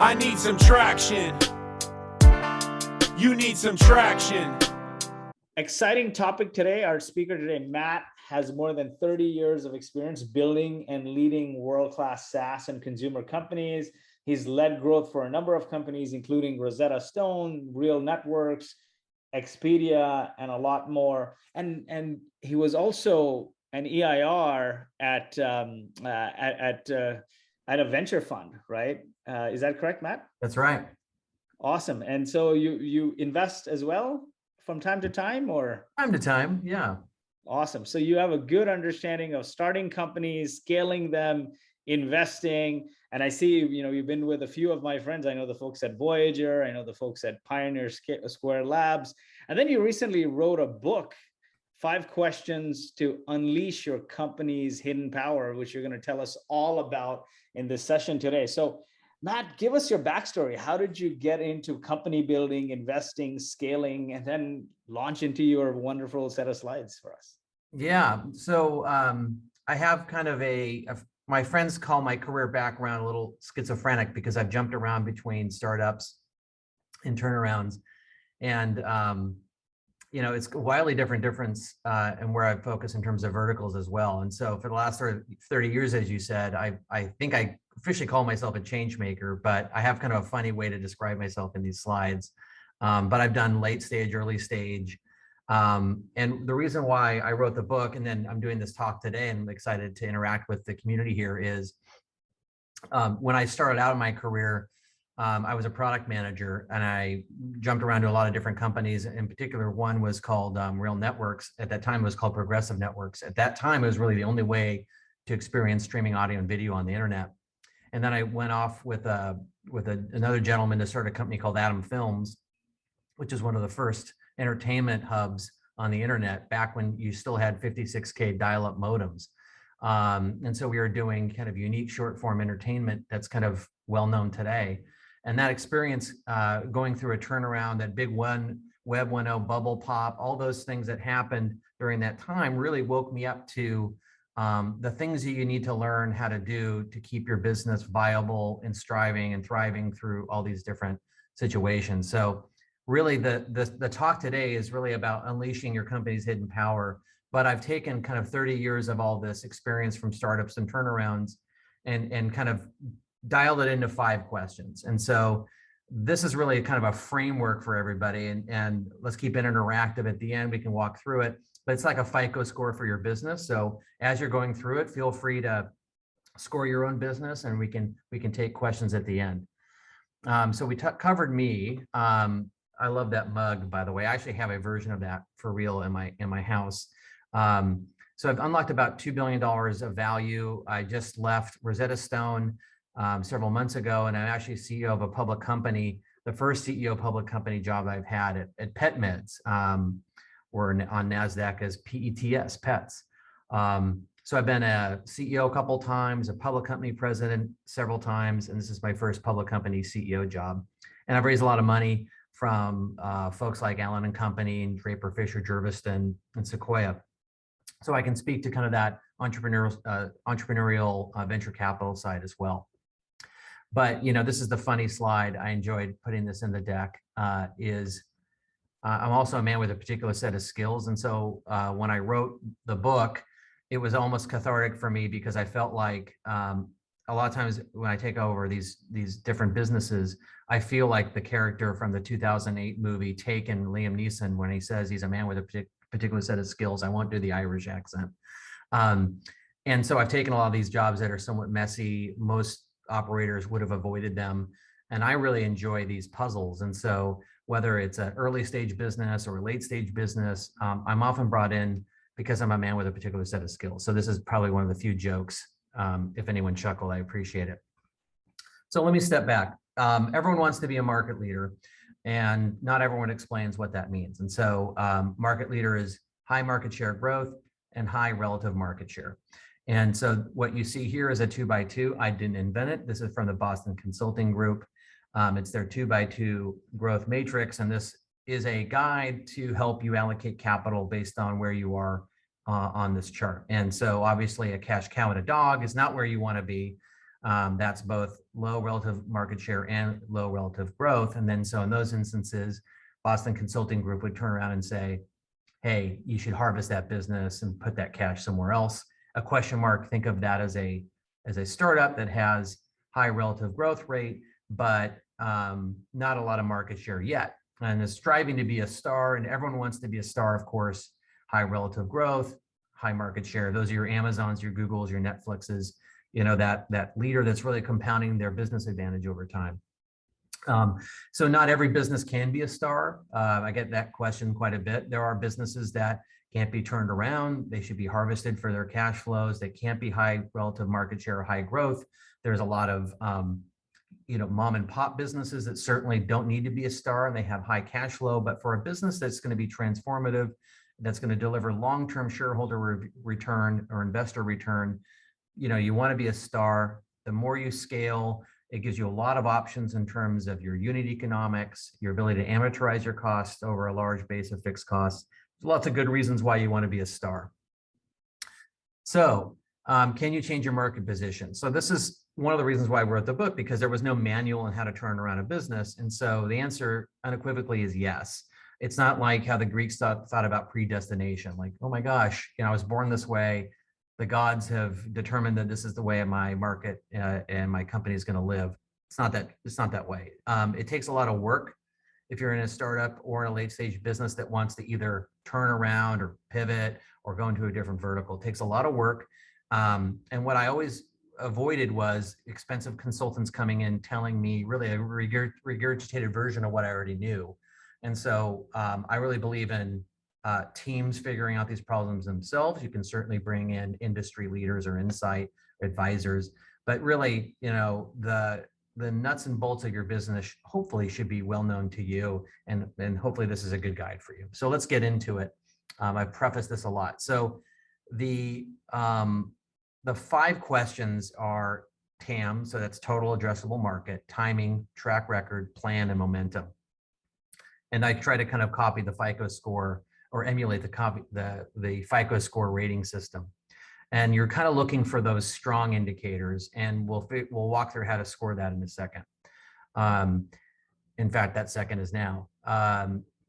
I need some traction. You need some traction. Exciting topic today. Our speaker today, Matt, has more than 30 years of experience building and leading world-class SaaS and consumer companies. He's led growth for a number of companies, including Rosetta Stone, Real Networks, Expedia, and a lot more. And he was also an EIR at a venture fund, right? Is that correct, Matt? That's right. Awesome. And so you invest as well from time to time, or? Time to time, yeah. Awesome. So you have a good understanding of starting companies, scaling them, investing. And I see, you've been with a few of my friends. I know the folks at Voyager. I know the folks at Pioneer Square Labs. And then you recently wrote a book, 5 Questions to Unleash Your Company's Hidden Power, which you're going to tell us all about in this session today. So Matt, give us your backstory. How did you get into company building, investing, scaling, and then launch into your wonderful set of slides for us? Yeah, so I have kind of my friends call my career background a little schizophrenic because I've jumped around between startups and turnarounds. And, it's wildly different in where I focus in terms of verticals as well. And so for the last 30 years, as you said, I think I officially call myself a change maker, but I have kind of a funny way to describe myself in these slides. But I've done late stage, early stage. And the reason why I wrote the book, and then I'm doing this talk today and I'm excited to interact with the community here, is when I started out in my career, I was a product manager and I jumped around to a lot of different companies. In particular, one was called Real Networks. At that time, it was called Progressive Networks. At that time, it was really the only way to experience streaming audio and video on the internet. And then I went off with another gentleman to start a company called Atom Films, which is one of the first entertainment hubs on the internet back when you still had 56K dial-up modems. And so we were doing kind of unique short form entertainment that's kind of well known today. And that experience going through a turnaround, that big Web 1.0 bubble pop, all those things that happened during that time really woke me up to the things that you need to learn how to do to keep your business viable and striving and thriving through all these different situations. So really the talk today is really about unleashing your company's hidden power. But I've taken kind of 30 years of all this experience from startups and turnarounds and kind of dialed it into 5 questions. And so this is really kind of a framework for everybody. And let's keep it interactive at the end. We can walk through it, but it's like a FICO score for your business. So as you're going through it, feel free to score your own business and we can take questions at the end. So we covered me. I love that mug, by the way. I actually have a version of that for real in my house. So I've unlocked about $2 billion of value. I just left Rosetta Stone several months ago, and I'm actually CEO of a public company, the first CEO public company job I've had at PetMeds. We're on NASDAQ as PETS, Pets. So I've been a CEO a couple times, a public company president several times, and this is my first public company CEO job. And I've raised a lot of money from folks like Allen and Company and Draper Fisher, Jerviston, and Sequoia. So I can speak to kind of that entrepreneurial venture capital side as well. But this is the funny slide. I enjoyed putting this in the deck. I'm also a man with a particular set of skills, and so when I wrote the book, it was almost cathartic for me because I felt like a lot of times when I take over these different businesses, I feel like the character from the 2008 movie Taken, Liam Neeson, when he says he's a man with a particular set of skills. I won't do the Irish accent. And so I've taken a lot of these jobs that are somewhat messy. Most operators would have avoided them. And I really enjoy these puzzles. And so whether it's an early stage business or a late stage business, I'm often brought in because I'm a man with a particular set of skills. So this is probably one of the few jokes. If anyone chuckled, I appreciate it. So let me step back. Everyone wants to be a market leader, and not everyone explains what that means. And so market leader is high market share growth and high relative market share. And so what you see here is a 2x2. I didn't invent it. This is from the Boston Consulting Group. It's their 2x2 growth matrix. And this is a guide to help you allocate capital based on where you are on this chart. And so obviously a cash cow and a dog is not where you want to be. That's both low relative market share and low relative growth. And then so in those instances, Boston Consulting Group would turn around and say, hey, you should harvest that business and put that cash somewhere else. A question mark, think of that as a startup that has high relative growth rate, but not a lot of market share yet, and is striving to be a star, and everyone wants to be a star, of course. High relative growth, high market share. Those are your Amazons, your Googles, your Netflixes, that leader that's really compounding their business advantage over time. So not every business can be a star. I get that question quite a bit. There are businesses that can't be turned around. They should be harvested for their cash flows. They can't be high relative market share or high growth. There's a lot of mom and pop businesses that certainly don't need to be a star and they have high cash flow. But for a business that's going to be transformative, that's going to deliver long-term shareholder return or investor return, you want to be a star. The more you scale, it gives you a lot of options in terms of your unit economics, your ability to amortize your costs over a large base of fixed costs. There's lots of good reasons why you want to be a star. So can you change your market position? So this is one of the reasons why I wrote the book, because there was no manual on how to turn around a business. And so the answer unequivocally is yes. It's not like how the Greeks thought about predestination. Like, oh my gosh, I was born this way. The gods have determined that this is the way my market and my company is going to live. It's not that way. It takes a lot of work if you're in a startup or in a late stage business that wants to either turn around or pivot or go into a different vertical. It takes a lot of work. And what I always avoided was expensive consultants coming in telling me really a regurgitated version of what I already knew. And so I really believe in teams figuring out these problems themselves. You can certainly bring in industry leaders or insight advisors, but really, the nuts and bolts of your business hopefully should be well known to you, and hopefully this is a good guide for you. So let's get into it. I've prefaced this a lot. So the 5 questions are TAM, so that's total addressable market, timing, track record, plan, and momentum. And I try to kind of copy the FICO score or emulate the FICO score rating system. And you're kind of looking for those strong indicators, and we'll walk through how to score that in a second. In fact, that second is now.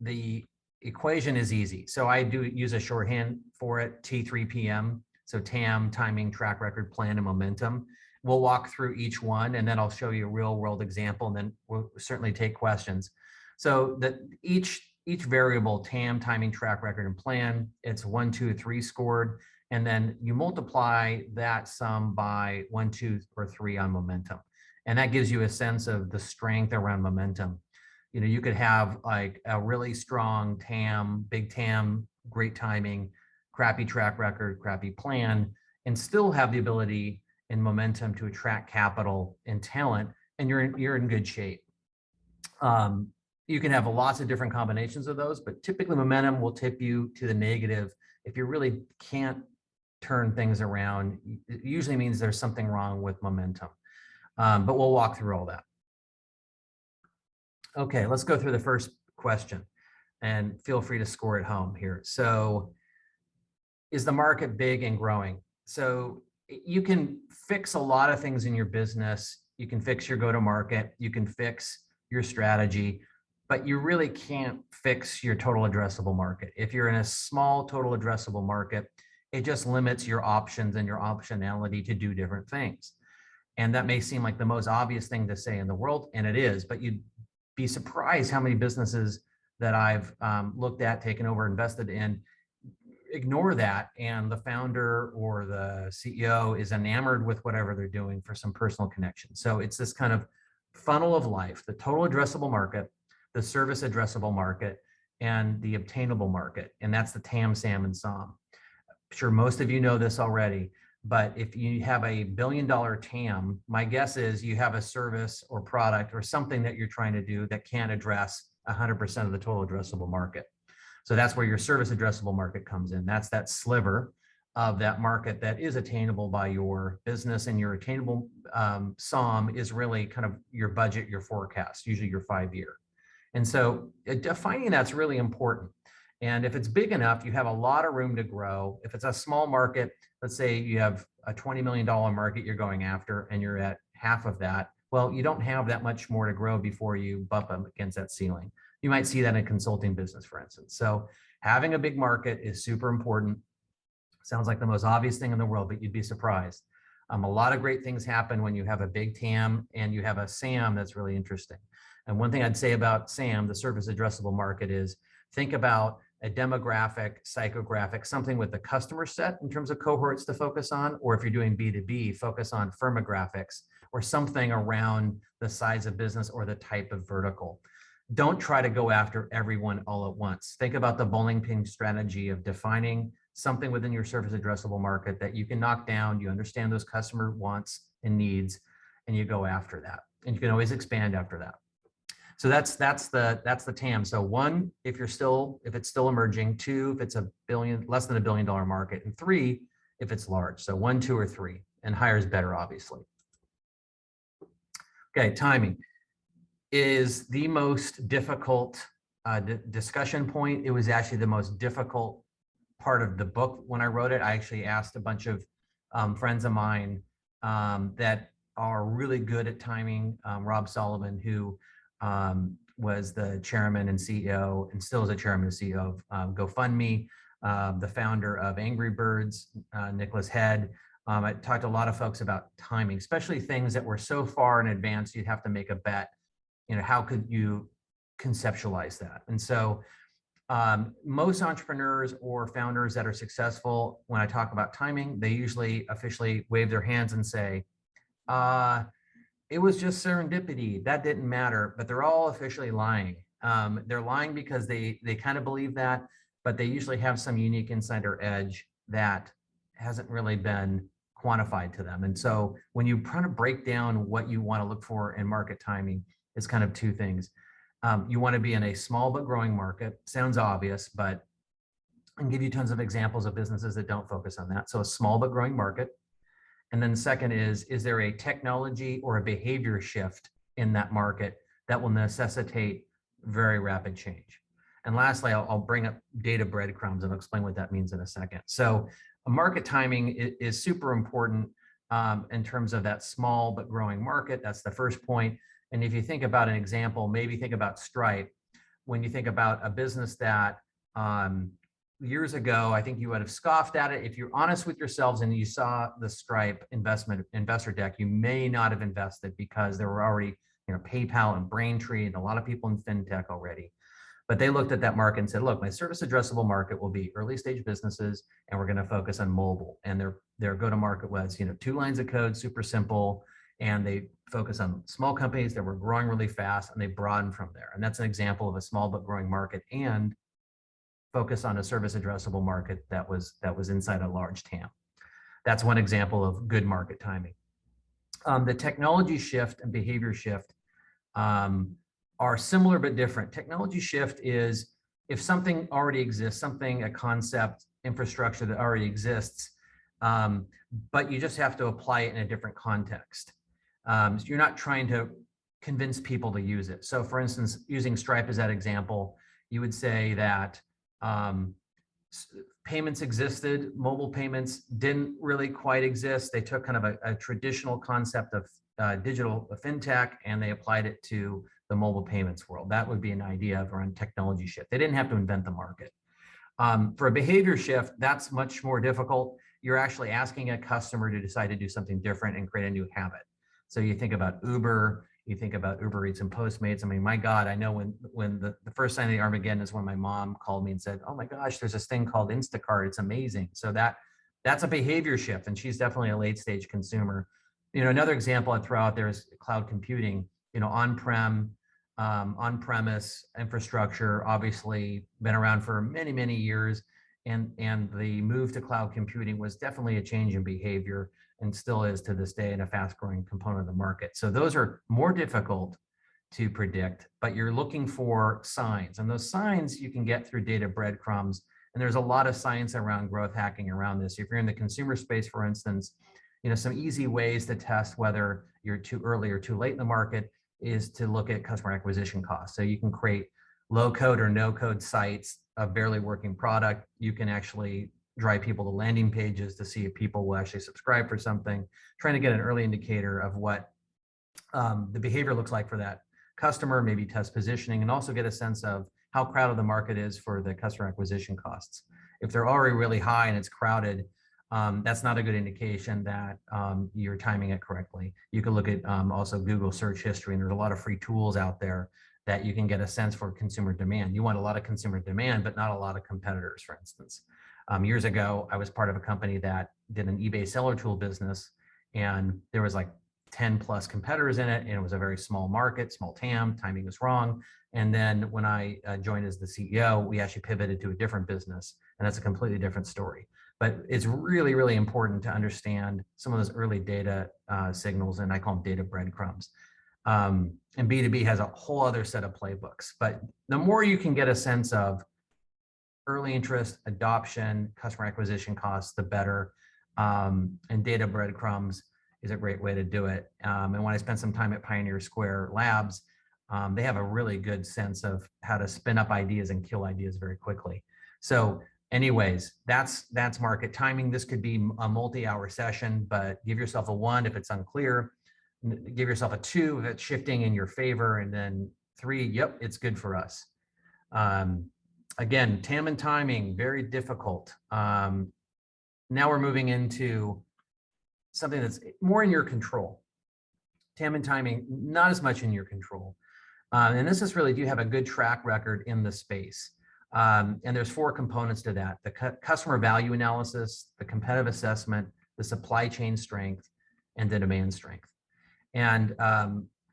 The equation is easy. So I do use a shorthand for it, T3PM. So TAM, timing, track record, plan, and momentum. We'll walk through each one, and then I'll show you a real world example, and then we'll certainly take questions. So that each variable, TAM, timing, track record, and plan, it's 1, 2, 3 scored. And then you multiply that sum by 1, 2, or 3 on momentum. And that gives you a sense of the strength around momentum. You could have like a really strong TAM, big TAM, great timing, crappy track record, crappy plan, and still have the ability and momentum to attract capital and talent, and you're in good shape. You can have lots of different combinations of those, but typically momentum will tip you to the negative if you really can't turn things around. It usually means there's something wrong with momentum, but we'll walk through all that. Okay, let's go through the first question, and feel free to score at home here. So, is the market big and growing? So you can fix a lot of things in your business. You can fix your go-to-market, you can fix your strategy, but you really can't fix your total addressable market. If you're in a small total addressable market, it just limits your options and your optionality to do different things. And that may seem like the most obvious thing to say in the world, and it is, but you'd be surprised how many businesses that I've looked at, taken over, invested in, ignore that, and the founder or the CEO is enamored with whatever they're doing for some personal connection. So it's this kind of funnel of life: the total addressable market, the service addressable market, and the obtainable market. And that's the TAM, SAM, and SOM. I'm sure most of you know this already, but if you have a $1 billion TAM, my guess is you have a service or product or something that you're trying to do that can't address 100% of the total addressable market. So that's where your service addressable market comes in. That's that sliver of that market that is attainable by your business, and your attainable SOM is really kind of your budget, your forecast, usually your 5-year. And so defining that's really important. And if it's big enough, you have a lot of room to grow. If it's a small market, let's say you have a $20 million market you're going after, and you're at half of that, well, you don't have that much more to grow before you bump up against that ceiling. You might see that in a consulting business, for instance. So having a big market is super important. Sounds like the most obvious thing in the world, but you'd be surprised. A lot of great things happen when you have a big TAM and you have a SAM that's really interesting. And one thing I'd say about SAM, the service addressable market, is think about a demographic, psychographic, something with the customer set in terms of cohorts to focus on, or if you're doing B2B, focus on firmographics or something around the size of business or the type of vertical. Don't try to go after everyone all at once. Think about the bowling pin strategy of defining something within your service addressable market that you can knock down, you understand those customer wants and needs, and you go after that. And you can always expand after that. So that's the TAM. So one, if it's still emerging; two, if it's less than $1 billion market; and three, if it's large. So 1, 2, or 3, and higher is better, obviously. Okay, timing is the most difficult discussion point. It was actually the most difficult part of the book when I wrote it. I actually asked a bunch of friends of mine that are really good at timing. Rob Sullivan, who was the chairman and CEO, and still is the chairman and CEO of GoFundMe, the founder of Angry Birds, Nicholas Head. I talked to a lot of folks about timing, especially things that were so far in advance you'd have to make a bet. How could you conceptualize that? And so most entrepreneurs or founders that are successful, when I talk about timing, they usually officially wave their hands and say, it was just serendipity. That didn't matter, but they're all officially lying. They're lying because they kind of believe that, but they usually have some unique insider edge that hasn't really been quantified to them. And so when you kind of break down what you want to look for in market timing, it's kind of two things. You want to be in a small but growing market. Sounds obvious, but I can give you tons of examples of businesses that don't focus on that. So a small but growing market. And then the second is there a technology or a behavior shift in that market that will necessitate very rapid change? And lastly, I'll bring up data breadcrumbs and I'll explain what that means in a second. So a market timing is super important in terms of that small but growing market. That's the first point. And if you think about an example, maybe think about Stripe. When you think about a business that years ago, I think you would have scoffed at it. If you're honest with yourselves and you saw the Stripe investor deck, you may not have invested because there were already PayPal and Braintree and a lot of people in fintech already. But they looked at that market and said, look, my service addressable market will be early stage businesses, and we're going to focus on mobile. And their go-to-market was 2 lines of code, super simple. And they focus on small companies that were growing really fast, and they broadened from there. And that's an example of a small but growing market, and focus on a service addressable market that was inside a large TAM. That's one example of good market timing. The technology shift and behavior shift are similar but different. Technology shift is if something already exists, a concept, infrastructure that already exists, but you just have to apply it in a different context. So you're not trying to convince people to use it. So for instance, using Stripe as that example, you would say that payments existed, mobile payments didn't really quite exist. They took kind of a traditional concept of digital fintech and they applied it to the mobile payments world. That would be an idea of around technology shift. They didn't have to invent the market. For a behavior shift, that's much more difficult. You're actually asking a customer to decide to do something different and create a new habit. So you think about Uber, you think about Uber Eats and Postmates. I mean, my God, I know when the first sign of the Armageddon is when my mom called me and said, oh my gosh, there's this thing called Instacart. It's amazing. So that's a behavior shift, and she's definitely a late stage consumer. Another example I'd throw out there is cloud computing. On-premise infrastructure, obviously been around for many, many years. And the move to cloud computing was definitely a change in behavior and still is to this day in a fast growing component of the market. So those are more difficult to predict, but you're looking for signs, and those signs you can get through data breadcrumbs. And there's a lot of science around growth hacking around this. If you're in the consumer space, for instance, some easy ways to test whether you're too early or too late in the market is to look at customer acquisition costs. So you can create low code or no code sites, a barely working product. You can actually drive people to landing pages to see if people will actually subscribe for something, trying to get an early indicator of what the behavior looks like for that customer, maybe test positioning, and also get a sense of how crowded the market is for the customer acquisition costs. If they're already really high and it's crowded, that's not a good indication that you're timing it correctly. You can look at also Google search history, and there's a lot of free tools out there that you can get a sense for consumer demand. You want a lot of consumer demand, but not a lot of competitors, for instance. Years ago, I was part of a company that did an eBay seller tool business, and there was like 10 plus competitors in it, and it was a very small market, small TAM, timing was wrong. And then when I joined as the CEO, we actually pivoted to a different business, and that's a completely different story. But it's really, really important to understand some of those early data signals, and I call them data breadcrumbs. And B2B has a whole other set of playbooks, but the more you can get a sense of early interest, adoption, customer acquisition costs, the better. And data breadcrumbs is a great way to do it. And when I spent some time at Pioneer Square Labs, they have a really good sense of how to spin up ideas and kill ideas very quickly. So anyways, that's market timing. This could be a multi-hour session, but give yourself a 1 if it's unclear. Give yourself a 2 if it's shifting in your favor, and then 3, yep, it's good for us. Again, TAM and timing, very difficult. Now we're moving into something that's more in your control. TAM and timing, not as much in your control. And this is really, do you have a good track record in the space? And there's 4 components to that: the customer value analysis, the competitive assessment, the supply chain strength, and the demand strength. And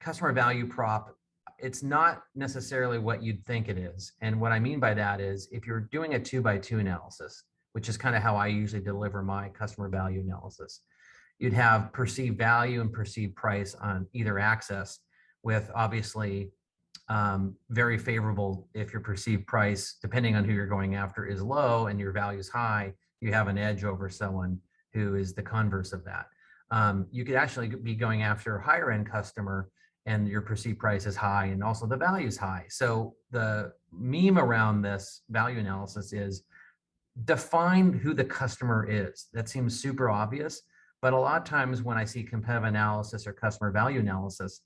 customer value prop, it's not necessarily what you'd think it is. And what I mean by that is, if you're doing a 2x2 analysis, which is kind of how I usually deliver my customer value analysis, you'd have perceived value and perceived price on either axis, with obviously very favorable if your perceived price, depending on who you're going after, is low and your value is high, you have an edge over someone who is the converse of that. You could actually be going after a higher end customer and your perceived price is high and also the value is high. So the meme around this value analysis is define who the customer is. That seems super obvious, but a lot of times when I see competitive analysis or customer value analysis,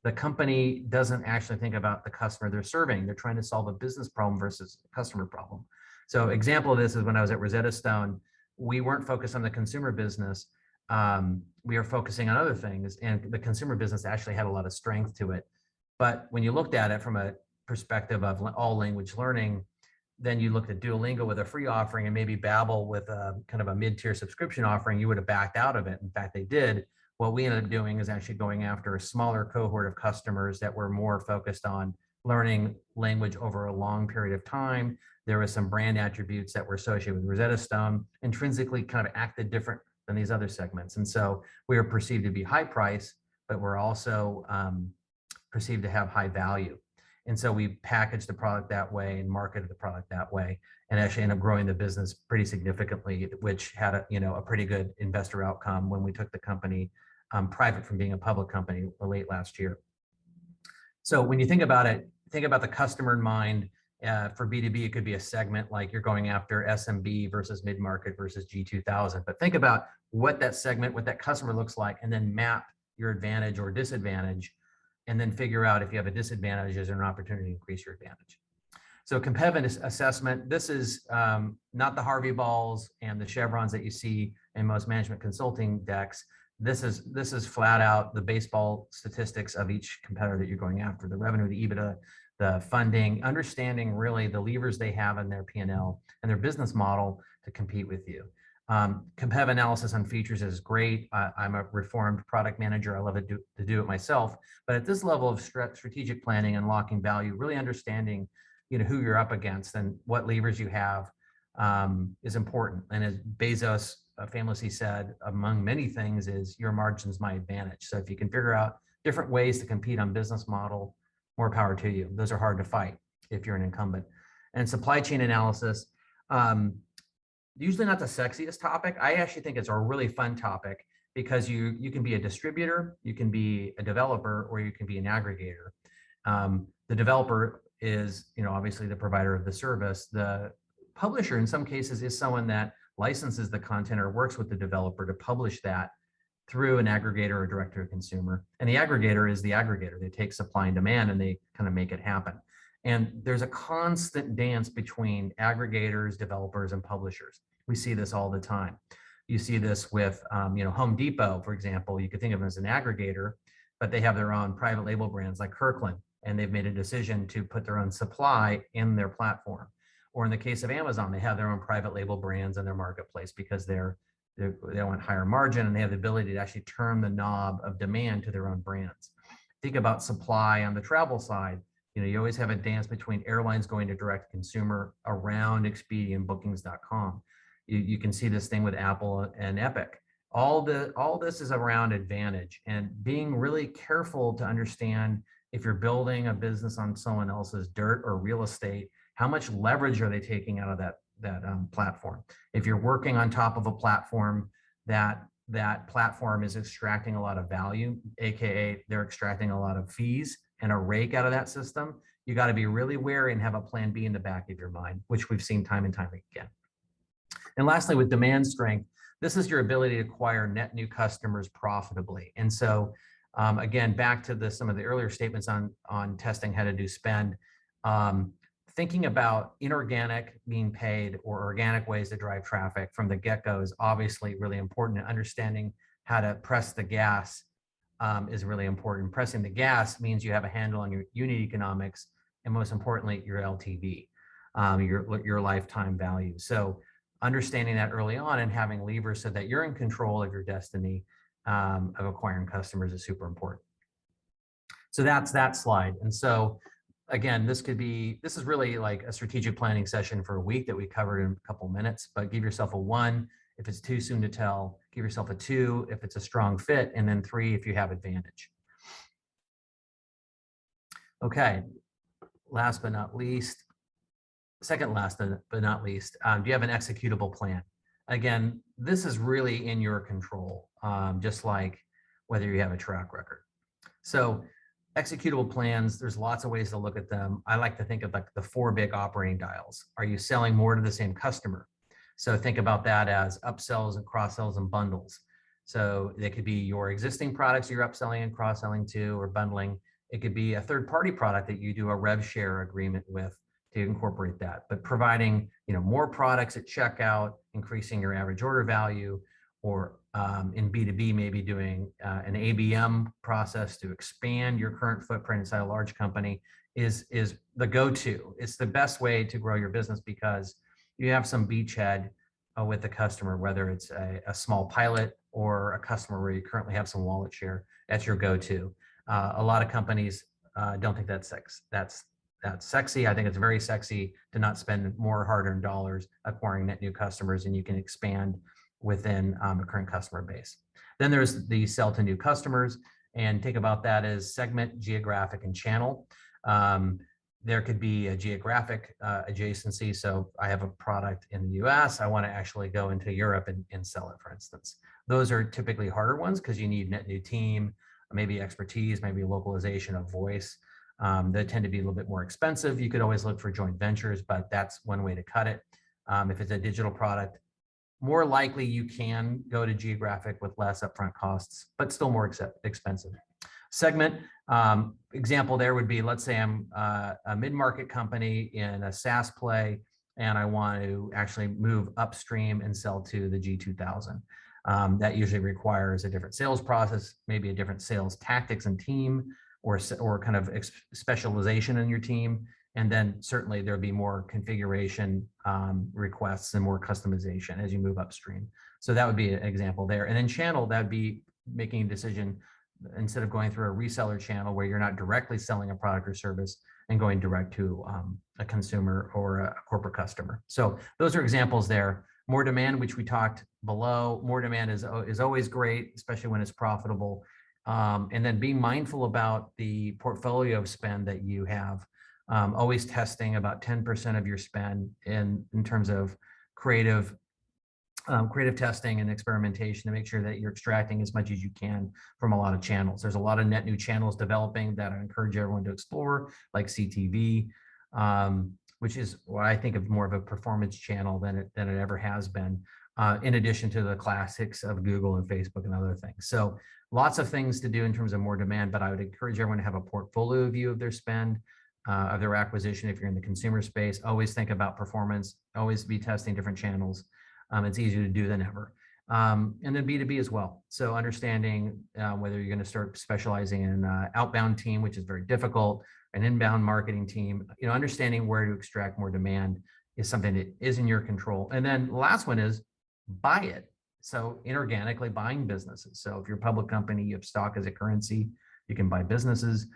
the company doesn't actually think about the customer they're serving. They're trying to solve a business problem versus a customer problem. So example of this is when I was at Rosetta Stone, we weren't focused on the consumer business. We are focusing on other things, and the consumer business actually had a lot of strength to it. But when you looked at it from a perspective of all language learning, then you looked at Duolingo with a free offering and maybe Babbel with a kind of a mid-tier subscription offering, you would have backed out of it. In fact, they did. What we ended up doing is actually going after a smaller cohort of customers that were more focused on learning language over a long period of time. There was some brand attributes that were associated with Rosetta Stone, intrinsically kind of acted different than these other segments. And so we are perceived to be high price, but we're also perceived to have high value. And so we packaged the product that way and marketed the product that way, and actually ended up growing the business pretty significantly, which had a pretty good investor outcome when we took the company private from being a public company late last year. So when you think about it, think about the customer in mind. For B2B, it could be a segment like you're going after SMB versus mid-market versus G2000. But think about what that segment, what that customer looks like, and then map your advantage or disadvantage, and then figure out if you have a disadvantage, is there an opportunity to increase your advantage. So competitive assessment, this is not the Harvey Balls and the chevrons that you see in most management consulting decks. This is flat out the baseball statistics of each competitor that you're going after: the revenue, the EBITDA, the funding, understanding really the levers they have in their P&L and their business model to compete with you. Competitive analysis on features is great. I'm a reformed product manager. I love to do it myself. But at this level of strategic planning and unlocking value, really understanding who you're up against and what levers you have is important. And as Bezos famously said, among many things, is your margin's my advantage. So if you can figure out different ways to compete on business model, more power to you. Those are hard to fight if you're an incumbent. And supply chain analysis, usually not the sexiest topic. I actually think it's a really fun topic because you can be a distributor, you can be a developer, or you can be an aggregator. The developer is, obviously the provider of the service. The publisher in some cases is someone that licenses the content or works with the developer to publish that through an aggregator or direct to a consumer. And the aggregator is the aggregator. They take supply and demand and they kind of make it happen. And there's a constant dance between aggregators, developers, and publishers. We see this all the time. You see this with, Home Depot, for example. You could think of them as an aggregator, but they have their own private label brands like Kirkland, and they've made a decision to put their own supply in their platform. Or in the case of Amazon, they have their own private label brands in their marketplace because they want higher margin and they have the ability to actually turn the knob of demand to their own brands. Think about supply on the travel side. You always have a dance between airlines going to direct consumer around Expedia and bookings.com. You can see this thing with Apple and Epic. All this is around advantage and being really careful to understand if you're building a business on someone else's dirt or real estate, how much leverage are they taking out of that platform? If you're working on top of a platform that platform is extracting a lot of value, AKA they're extracting a lot of fees and a rake out of that system, you got to be really wary and have a plan B in the back of your mind, which we've seen time and time again. And lastly, with demand strength, this is your ability to acquire net new customers profitably. And so again, back to some of the earlier statements on testing how to do spend, thinking about inorganic being paid or organic ways to drive traffic from the get-go is obviously really important. And understanding how to press the gas is really important. Pressing the gas means you have a handle on your unit economics and most importantly, your LTV, your lifetime value. So understanding that early on and having levers so that you're in control of your destiny of acquiring customers is super important. So that's that slide. And so again, this is really like a strategic planning session for a week that we covered in a couple minutes, but give yourself a 1 if it's too soon to tell, give yourself a 2 if it's a strong fit, and then 3 if you have advantage. Okay, last but not least, second last but not least, do you have an executable plan? Again, this is really in your control, just like whether you have a track record. So executable plans, there's lots of ways to look at them. I like to think of like the 4 big operating dials. Are you selling more to the same customer? So think about that as upsells and cross-sells and bundles. So they could be your existing products you're upselling and cross-selling to or bundling. It could be a third-party product that you do a rev share agreement with to incorporate that, but providing more products at checkout, increasing your average order value, or in B2B, maybe doing an ABM process to expand your current footprint inside a large company is the go-to. It's the best way to grow your business because you have some beachhead with the customer, whether it's a small pilot or a customer where you currently have some wallet share. That's your go-to. A lot of companies don't think that's sexy. I think it's very sexy to not spend more hard-earned dollars acquiring net new customers, and you can expand within a current customer base. Then there's the sell to new customers, and think about that as segment, geographic, and channel. There could be a geographic adjacency. So I have a product in the US, I want to actually go into Europe and sell it, for instance. Those are typically harder ones because you need net new team, maybe expertise, maybe localization of voice. They tend to be a little bit more expensive. You could always look for joint ventures, but that's one way to cut it. If it's a digital product, more likely you can go to geographic with less upfront costs, but still more expensive. Segment, example there would be, let's say I'm a mid-market company in a SaaS play, and I want to actually move upstream and sell to the G2000. That usually requires a different sales process, maybe a different sales tactics and team, or kind of specialization in your team. And then certainly there'll be more configuration requests and more customization as you move upstream. So that would be an example there. And then channel, that'd be making a decision instead of going through a reseller channel where you're not directly selling a product or service and going direct to a consumer or a corporate customer. So those are examples there. More demand, which we talked below. More demand is always great, especially when it's profitable. And then being mindful about the portfolio of spend that you have. Always testing about 10% of your spend in terms of creative testing and experimentation to make sure that you're extracting as much as you can from a lot of channels. There's a lot of net new channels developing that I encourage everyone to explore, like CTV, which is what I think of more of a performance channel than it ever has been. in addition to the classics of Google and Facebook and other things. So lots of things to do in terms of more demand, but I would encourage everyone to have a portfolio view of their spend, of their acquisition. If you're in the consumer space, always think about performance, always be testing different channels. It's easier to do than ever. And then B2B as well. So understanding whether you're going to start specializing in an outbound team, which is very difficult, an inbound marketing team, understanding where to extract more demand is something that is in your control. And then the last one is buy it. So inorganically buying businesses. So if you're a public company, you have stock as a currency, you can buy businesses.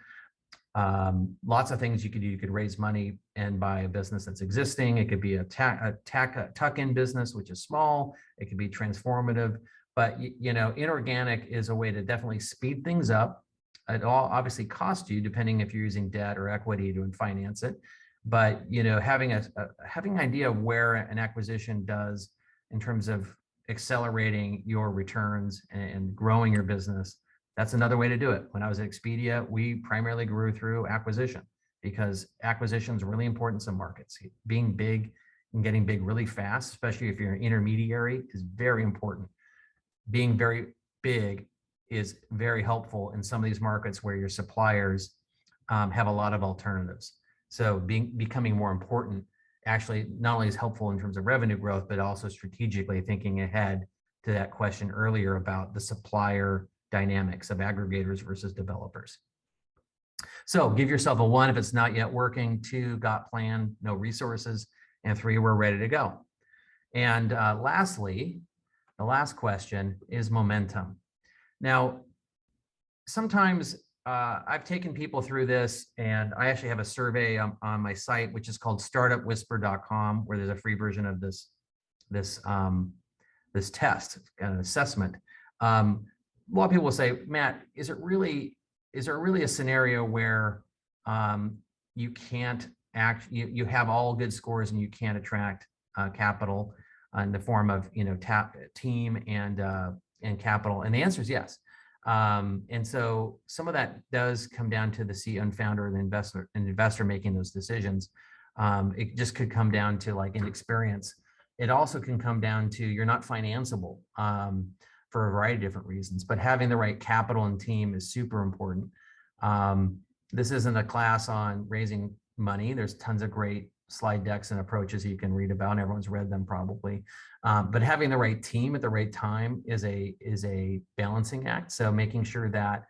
Lots of things you could do. You could raise money and buy a business that's existing. It could be a tuck-in business, which is small. It could be transformative, but inorganic is a way to definitely speed things up. It all obviously costs you, depending if you're using debt or equity to finance it. But having an idea of where an acquisition does in terms of accelerating your returns and growing your business, that's another way to do it. When I was at Expedia, we primarily grew through acquisition because acquisition is really important in some markets. Being big and getting big really fast, especially if you're an intermediary, is very important. Being very big is very helpful in some of these markets where your suppliers have a lot of alternatives. So becoming more important actually not only is helpful in terms of revenue growth, but also strategically thinking ahead to that question earlier about the supplier dynamics of aggregators versus developers. So give yourself a 1 if it's not yet working, 2, got plan, no resources, and 3, we're ready to go. And lastly, the last question is momentum. Now, sometimes I've taken people through this, and I actually have a survey on my site, which is called startupwhisper.com, where there's a free version of this test, an assessment. A lot of people will say, Matt, is there really a scenario where you can't you have all good scores and you can't attract capital in the form of team and capital? And the answer is yes. And so some of that does come down to the CEO and founder, the investor making those decisions. It just could come down to like inexperience. It also can come down to you're not financeable for a variety of different reasons, but having the right capital and team is super important. This isn't a class on raising money. There's tons of great slide decks and approaches you can read about, and everyone's read them probably. But having the right team at the right time is a balancing act. So making sure that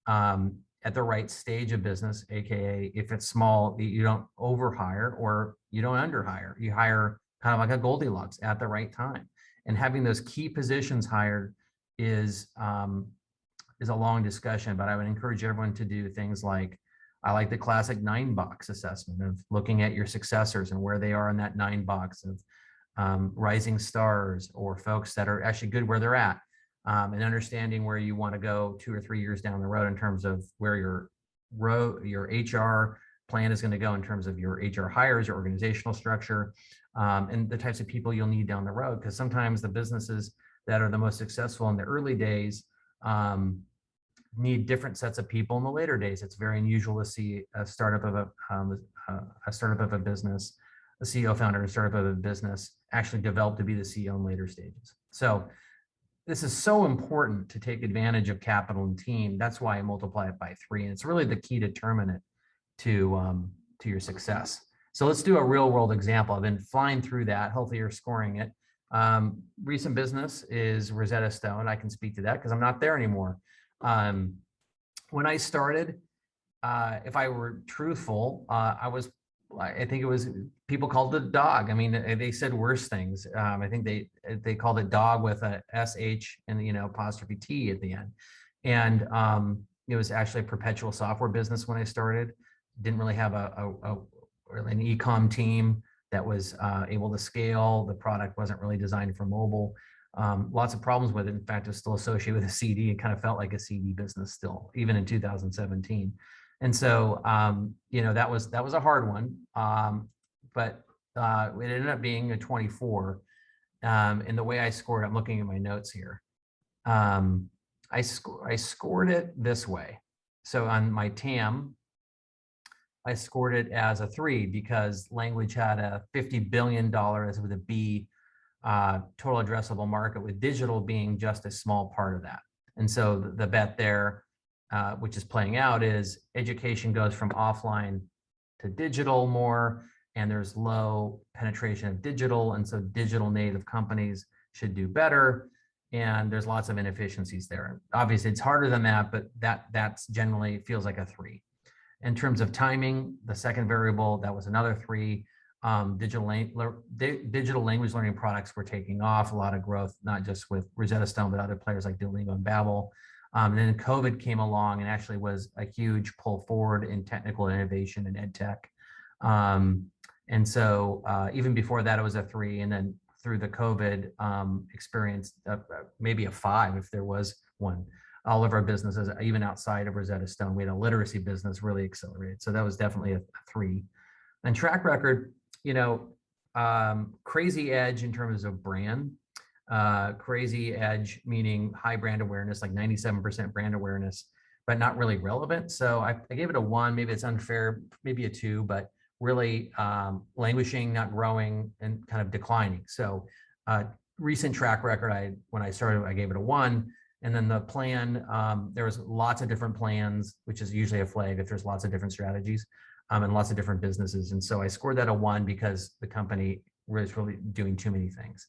at the right stage of business, AKA if it's small, you don't overhire or you don't underhire. You hire kind of like a Goldilocks at the right time. And having those key positions hired is a long discussion, but I would encourage everyone to do things like, I like the classic 9-box assessment of looking at your successors and where they are in that 9-box of rising stars or folks that are actually good where they're at, and understanding where you want to go 2 or 3 years down the road in terms of where your HR plan is going to go in terms of your HR hires, your organizational structure, and the types of people you'll need down the road. Because sometimes the businesses that are the most successful in the early days need different sets of people in the later days. It's very unusual to see a startup of a business, a CEO founder, a startup of a business actually develop to be the CEO in later stages. So this is so important to take advantage of capital and team. That's why I multiply it by 3, and it's really the key determinant to your success. So let's do a real world example. I've been flying through that. Hopefully you're scoring it. Recent business is Rosetta Stone. I can speak to that because I'm not there anymore. When I started, if I were truthful, I think it was, people called it dog. I mean, they said worse things. I think they called it dog with a SH and, apostrophe T at the end. And it was actually a perpetual software business when I started. Didn't really have an e-com team that was able to scale. The product wasn't really designed for mobile. Lots of problems with it. In fact, it was still associated with a CD. It kind of felt like a CD business still, even in 2017. And so, that was a hard one, but it ended up being a 24. And the way I scored, I'm looking at my notes here. I scored it this way. So on my TAM, I scored it as a 3 because language had a $50 billion with a B total addressable market, with digital being just a small part of that. And so the bet there, which is playing out, is education goes from offline to digital more, and there's low penetration of digital. And so digital native companies should do better. And there's lots of inefficiencies there. Obviously, it's harder than that, but that's generally feels like a 3. In terms of timing, the second variable, that was another 3. Digital language learning products were taking off, a lot of growth, not just with Rosetta Stone, but other players like Duolingo and Babbel. And then COVID came along and actually was a huge pull forward in technical innovation and ed tech. And so even before that, it was a 3. And then through the COVID experience, maybe a 5 if there was one. All of our businesses, even outside of Rosetta Stone, we had a literacy business really accelerated. So that was definitely a 3. And track record, crazy edge in terms of brand, crazy edge meaning high brand awareness, like 97% brand awareness, but not really relevant. So I gave it a 1. Maybe it's unfair, maybe a 2, but really languishing, not growing, and kind of declining. So recent track record, when I started, I gave it a 1. And then the plan, there was lots of different plans, which is usually a flag if there's lots of different strategies and lots of different businesses. And so I scored that a 1 because the company was really doing too many things.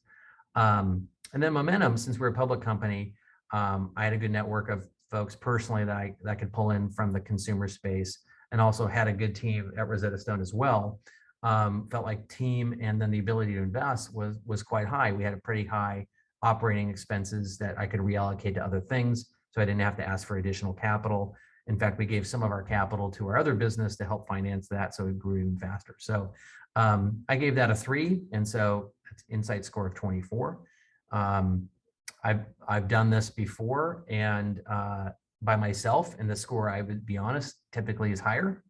And then momentum, since we're a public company, I had a good network of folks personally that I could pull in from the consumer space, and also had a good team at Rosetta Stone as well. Felt like team, and then the ability to invest was quite high. We had a pretty high operating expenses that I could reallocate to other things, so I didn't have to ask for additional capital. In fact, we gave some of our capital to our other business to help finance that, so it grew even faster. So I gave that a 3, and so it's insight score of 24. I've done this before, and by myself, and the score, I would be honest, typically is higher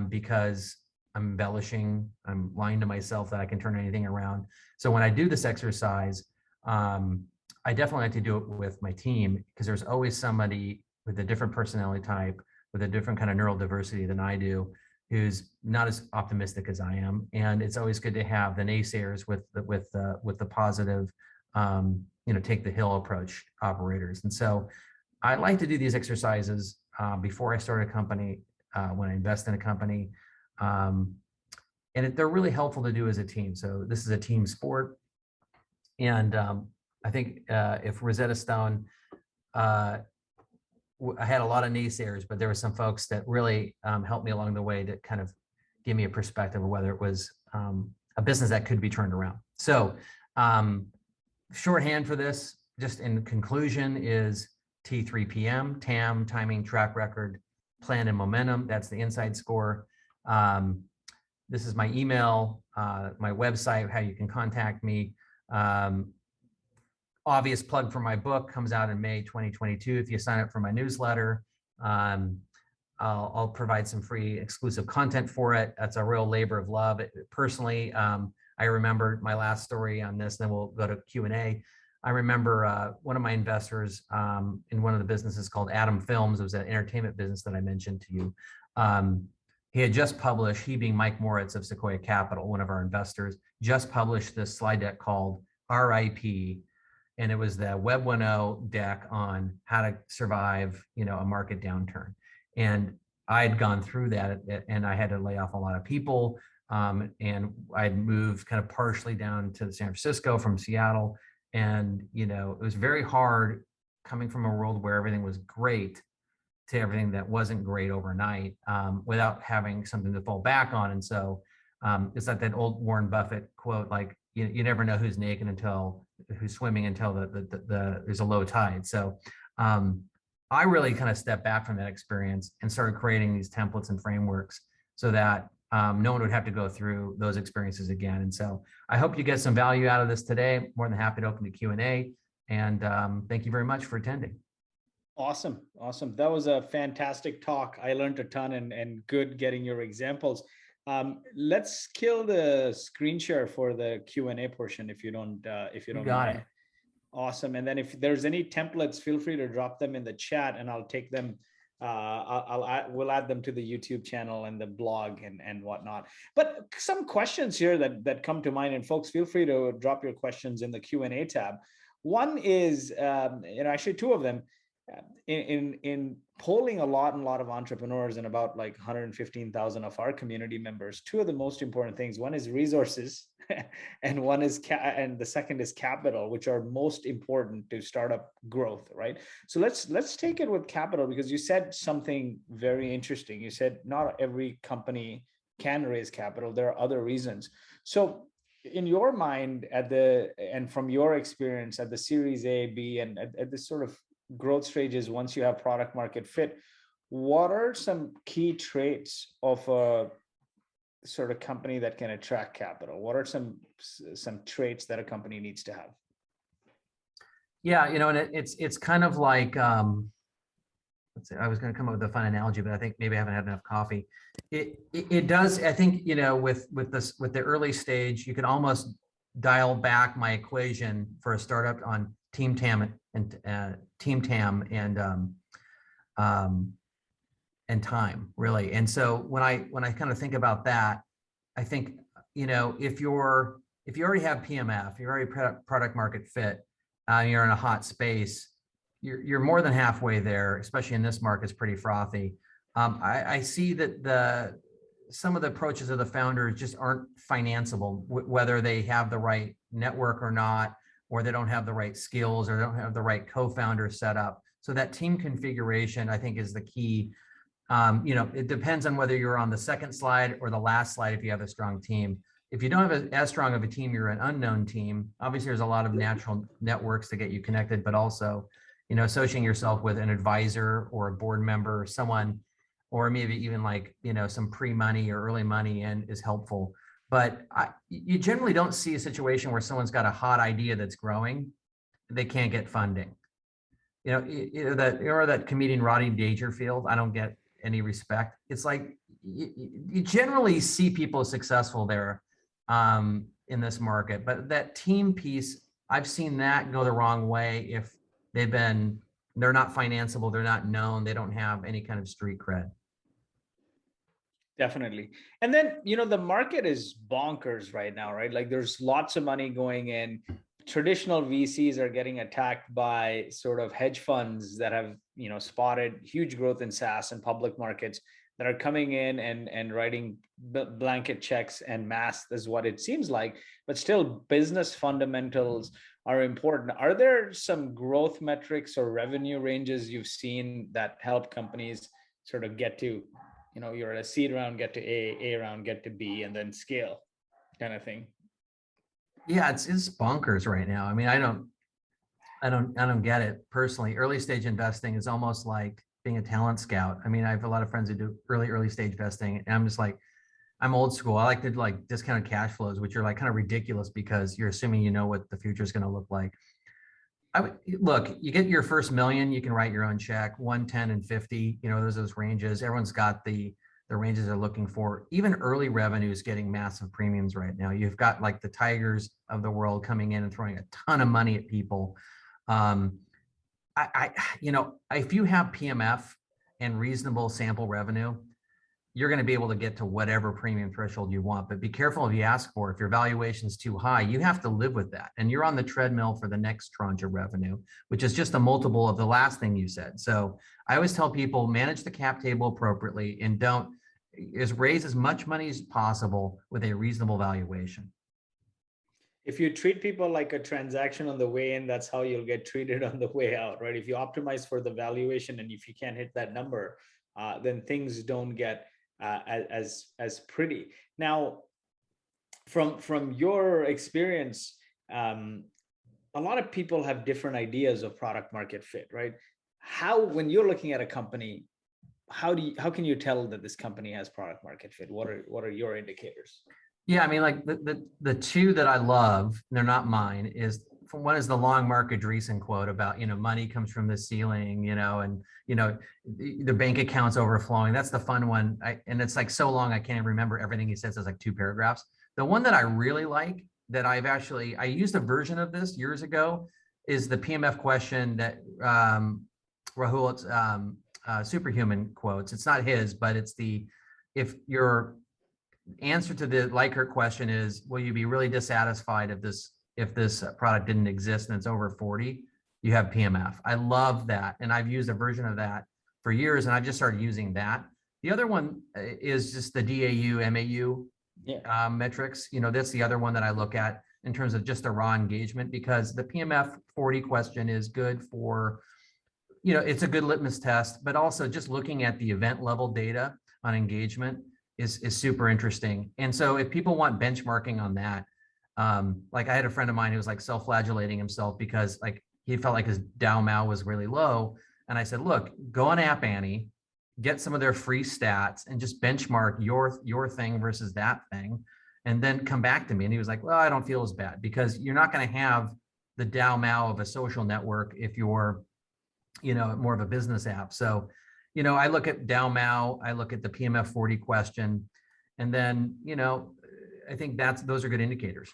because I'm embellishing, I'm lying to myself that I can turn anything around. So when I do this exercise, I definitely like to do it with my team, because there's always somebody with a different personality type, with a different kind of neural diversity than I do, who's not as optimistic as I am. And it's always good to have the naysayers with the positive, take the hill approach operators. And so I like to do these exercises before I start a company, when I invest in a company, and they're really helpful to do as a team. So this is a team sport, and I think if Rosetta Stone, I had a lot of naysayers, but there were some folks that really helped me along the way to kind of give me a perspective of whether it was a business that could be turned around. So shorthand for this, just in conclusion, is T3PM, TAM, timing, track record, plan, and momentum. That's the inside score. This is my email, my website, how you can contact me. Obvious plug for my book, comes out in May 2022. If you sign up for my newsletter, I'll provide some free exclusive content for it. That's a real labor of love. Personally, I remember my last story on this, then we'll go to Q&A. I remember one of my investors in one of the businesses called Atom Films. It was an entertainment business that I mentioned to you. He had just published, he being Mike Moritz of Sequoia Capital, one of our investors, just published this slide deck called RIP. And it was the Web 1.0 deck on how to survive, a market downturn. And I had gone through that, and I had to lay off a lot of people. And I'd moved kind of partially down to San Francisco from Seattle. And, it was very hard coming from a world where everything was great to everything that wasn't great overnight, without having something to fall back on. And so it's like that old Warren Buffett quote, like, you never know who's naked until who's swimming until there's a low tide. So I really kind of stepped back from that experience and started creating these templates and frameworks so that no one would have to go through those experiences again. And so I hope you get some value out of this today. More than happy to open the Q&A. And thank you very much for attending. Awesome. That was a fantastic talk. I learned a ton, and good getting your examples. Let's kill the screen share for the Q&A portion, if you don't Got mind. it. Awesome. And then if there's any templates, feel free to drop them in the chat, and I'll take them we'll add them to the YouTube channel and the blog and whatnot. But some questions here that come to mind, and folks, feel free to drop your questions in the Q&A tab. One is, actually two of them. In polling a lot of entrepreneurs and about like 115,000 of our community members, two of the most important things, one is resources and one is and the second is capital, which are most important to startup growth, right? So let's take it with capital, because you said something very interesting. You said not every company can raise capital. There are other reasons. So in your mind, and from your experience at the Series A, B, and at this sort of growth stages, once you have product market fit, what are some key traits of a sort of company that can attract capital? What are some traits that a company needs to have? Yeah, and it's kind of like, let's say, I was going to come up with a fun analogy, but I think maybe I haven't had enough coffee. It does, I think, with the early stage, you can almost dial back my equation for a startup on team TAM and time, really. And so when I kind of think about that, I think, if you already have PMF, you're already product market fit, you're in a hot space, you're more than halfway there, especially in this market. It's pretty frothy. I see that some of the approaches of the founders just aren't financeable, whether they have the right network or not, or they don't have the right skills, or they don't have the right co-founder set up. So that team configuration, I think, is the key. It depends on whether you're on the second slide or the last slide if you have a strong team. If you don't have as strong of a team, you're an unknown team. Obviously, there's a lot of natural networks to get you connected, but also, associating yourself with an advisor or a board member, or someone, or maybe even like, some pre-money or early money in is helpful. But you generally don't see a situation where someone's got a hot idea that's growing, they can't get funding. That comedian Rodney Dangerfield, I don't get any respect. It's like you generally see people successful there in this market, but that team piece, I've seen that go the wrong way if they're not financeable, they're not known, they don't have any kind of street cred. Definitely. And then, the market is bonkers right now, right? Like there's lots of money going in. Traditional VCs are getting attacked by sort of hedge funds that have, spotted huge growth in SaaS and public markets that are coming in and writing blanket checks en masse, is what it seems like. But still, business fundamentals are important. Are there some growth metrics or revenue ranges you've seen that help companies sort of get to, you're at a seed round, get to A round, get to B, and then scale kind of thing? Yeah, it's bonkers right now. I mean, I don't get it personally. Early stage investing is almost like being a talent scout. I mean, I have a lot of friends who do early stage investing, and I'm just like, I'm old school. I like to like discounted cash flows, which are like kind of ridiculous because you're assuming what the future is going to look like. Look, you get your first $1 million, you can write your own check. 1, 10, and 50. There's those ranges. Everyone's got the ranges they're looking for. Even early revenue is getting massive premiums right now. You've got like the Tigers of the world coming in and throwing a ton of money at people. If you have PMF and reasonable sample revenue, you're going to be able to get to whatever premium threshold you want. But be careful if you ask for it. If your valuation is too high, you have to live with that. And you're on the treadmill for the next tranche of revenue, which is just a multiple of the last thing you said. So I always tell people, manage the cap table appropriately and raise as much money as possible with a reasonable valuation. If you treat people like a transaction on the way in, that's how you'll get treated on the way out, right? If you optimize for the valuation and if you can't hit that number, then things don't get as pretty. Now, from your experience, a lot of people have different ideas of product market fit, right? When you're looking at a company, how can you tell that this company has product market fit? What are your indicators? Yeah, I mean, like the two that I love, they're not mine, one is the long Mark Andreessen quote about, money comes from the ceiling, and, the bank account's overflowing. That's the fun one. And it's like so long, I can't remember everything he says. It's like 2 paragraphs. The one that I really like that I used a version of this years ago is the PMF question that Rahul superhuman quotes. It's not his, but it's if your answer to the Likert question is, will you be really dissatisfied if this product didn't exist and it's over 40, you have PMF. I love that. And I've used a version of that for years, and I've just started using that. The other one is just the DAU, MAU metrics. That's the other one that I look at in terms of just the raw engagement, because the PMF 40 question is good for, it's a good litmus test, but also just looking at the event level data on engagement is super interesting. And so if people want benchmarking on that, like I had a friend of mine who was like self-flagellating himself because like he felt like his DAU MAU was really low. And I said, look, go on App Annie, get some of their free stats and just benchmark your thing versus that thing, and then come back to me. And he was like, well, I don't feel as bad, because you're not going to have the DAU MAU of a social network if you're, more of a business app. So, I look at DAU MAU, I look at the PMF 40 question, and then, I think those are good indicators.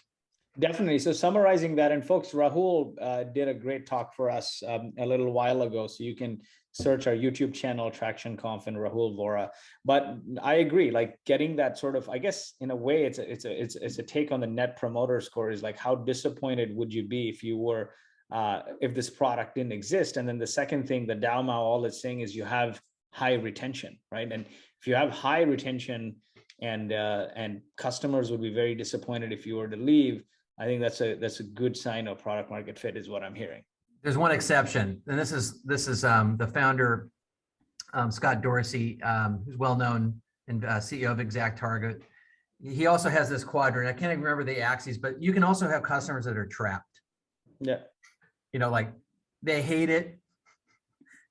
Definitely. So summarizing that, and folks, Rahul did a great talk for us a little while ago. So you can search our YouTube channel, Traction Conf, and Rahul Vora. But I agree, like getting that sort of, I guess in a way, it's a take on the net promoter score, is like, how disappointed would you be if you were, if this product didn't exist? And then the second thing, the DAU MAU, all it's saying is you have high retention, right? And if you have high retention, and customers would be very disappointed if you were to leave, I think that's a good sign of product market fit, is what I'm hearing. There's one exception, and this is the founder, Scott Dorsey, who's well known and CEO of ExactTarget. He also has this quadrant. I can't even remember the axes, but you can also have customers that are trapped. Yeah. Like they hate it,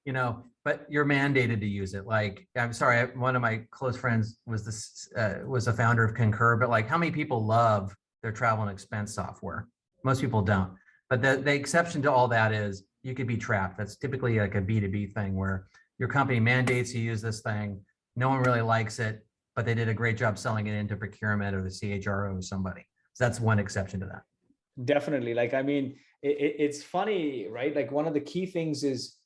but you're mandated to use it. Like, I'm sorry, one of my close friends was a founder of Concur, but like, how many people love their travel and expense software? Most people don't. But the exception to all that is you could be trapped. That's typically like a B2B thing where your company mandates you use this thing. No one really likes it, but they did a great job selling it into procurement or the CHRO or somebody. So that's one exception to that. Definitely. Like, I mean, it's funny, right? Like, one of the key things is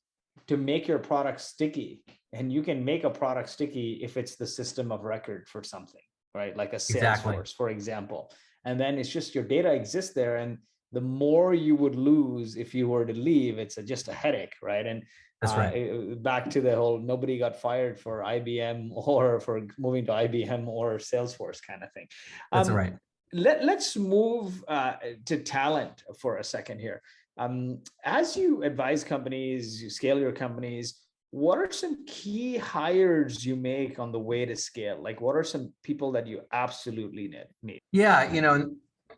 to make your product sticky, and you can make a product sticky if it's the system of record for something, right? Like a Salesforce, for example. And then it's just your data exists there, and the more you would lose if you were to leave, it's just a headache, right? And that's right. Back to the whole nobody got fired for IBM or for moving to IBM or Salesforce kind of thing. That's right. Let's move to talent for a second here. As you advise companies, you scale your companies, what are some key hires you make on the way to scale? Like, what are some people that you absolutely need? Yeah,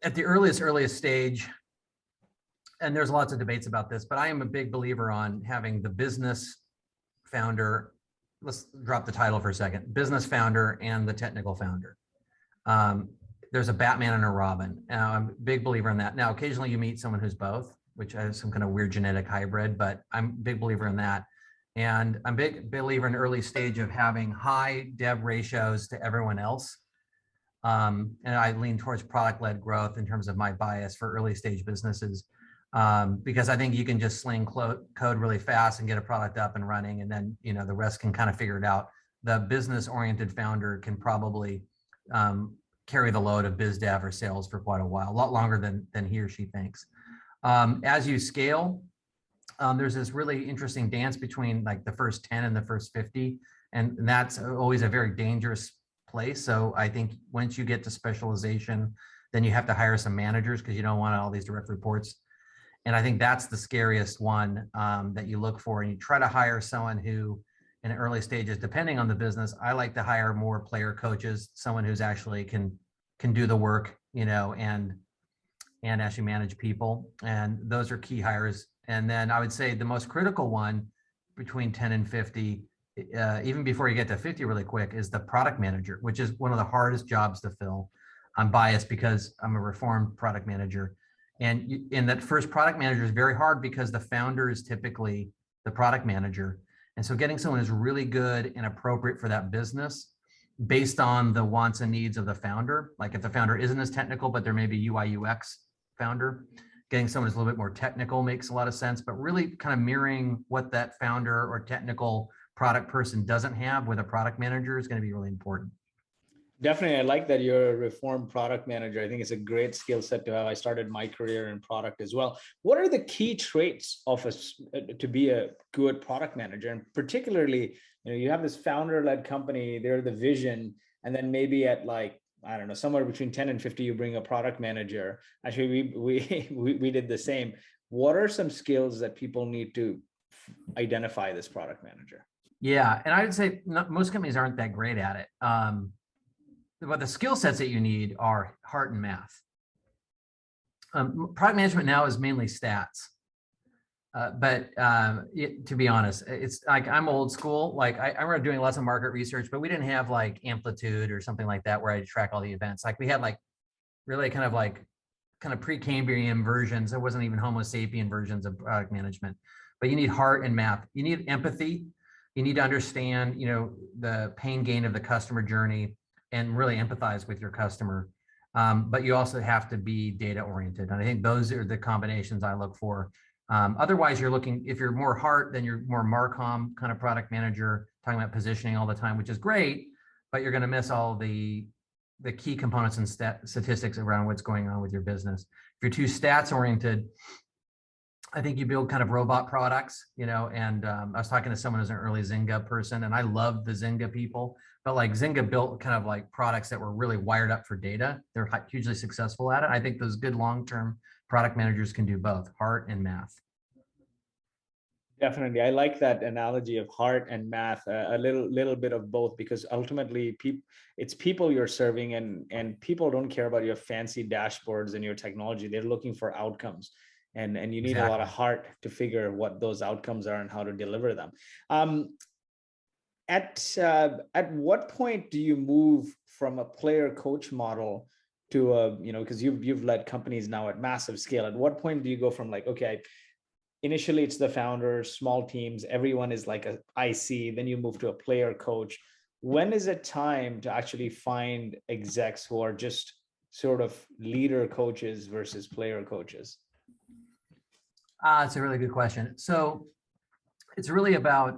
at the earliest stage, and there's lots of debates about this, but I am a big believer on having the business founder. Let's drop the title for a second. Business founder and the technical founder. There's a Batman and a Robin. I'm a big believer in that. Now, occasionally you meet someone who's both, which has some kind of weird genetic hybrid, but I'm a big believer in that. And I'm a big believer in early stage of having high dev ratios to everyone else. And I lean towards product-led growth in terms of my bias for early stage businesses, because I think you can just sling code really fast and get a product up and running, and then the rest can kind of figure it out. The business-oriented founder can probably carry the load of biz dev or sales for quite a while, a lot longer than he or she thinks. As you scale, there's this really interesting dance between like the first 10 and the first 50, and that's always a very dangerous place. So I think once you get to specialization, then you have to hire some managers because you don't want all these direct reports. And I think that's the scariest one that you look for. And you try to hire someone who, in early stages, depending on the business, I like to hire more player coaches, someone who's actually can do the work, and actually manage people. And those are key hires. And then I would say the most critical one between 10 and 50, even before you get to 50 really quick, is the product manager, which is one of the hardest jobs to fill. I'm biased because I'm a reformed product manager. And that first product manager is very hard because the founder is typically the product manager. And so getting someone who's really good and appropriate for that business based on the wants and needs of the founder. Like if the founder isn't as technical, but there may be UI UX founder, getting someone who's a little bit more technical makes a lot of sense, but really kind of mirroring what that founder or technical product person doesn't have with a product manager is going to be really important. Definitely. I like that you're a reformed product manager. I think it's a great skill set to have. I started my career in product as well. What are the key traits of to be a good product manager? And particularly, you have this founder-led company, they're the vision, and then maybe at like, I don't know, somewhere between 10 and 50, you bring a product manager. Actually, we did the same. What are some skills that people need to identify this product manager? Yeah. And I would say most companies aren't that great at it. But the skill sets that you need are heart and math. Product management now is mainly stats. To be honest, it's like I'm old school. Like I remember doing lots of market research, but we didn't have like Amplitude or something like that where I track all the events. Like we had like really kind of pre-Cambrian versions. There wasn't even Homo sapien versions of product management. But you need heart and math. You need empathy. You need to understand, the pain gain of the customer journey and really empathize with your customer. But you also have to be data oriented. And I think those are the combinations I look for. Otherwise, if you're more heart, then you're more Marcom kind of product manager, talking about positioning all the time, which is great, but you're going to miss all the key components and statistics around what's going on with your business. If you're too stats oriented, I think you build kind of robot products, and I was talking to someone who's an early Zynga person, and I love the Zynga people, but like Zynga built kind of like products that were really wired up for data. They're hugely successful at it. I think those good long-term product managers can do both heart and math. Definitely. I like that analogy of heart and math, a little bit of both, because ultimately it's people you're serving, and people don't care about your fancy dashboards and your technology. They're looking for outcomes. And you need a lot of heart to figure what those outcomes are and how to deliver them. At what point do you move from a player coach model to because you've led companies now at massive scale. At what point do you go from like, okay, initially it's the founders, small teams, everyone is like a IC, then you move to a player coach. When is it time to actually find execs who are just sort of leader coaches versus player coaches? It's a really good question. So it's really about,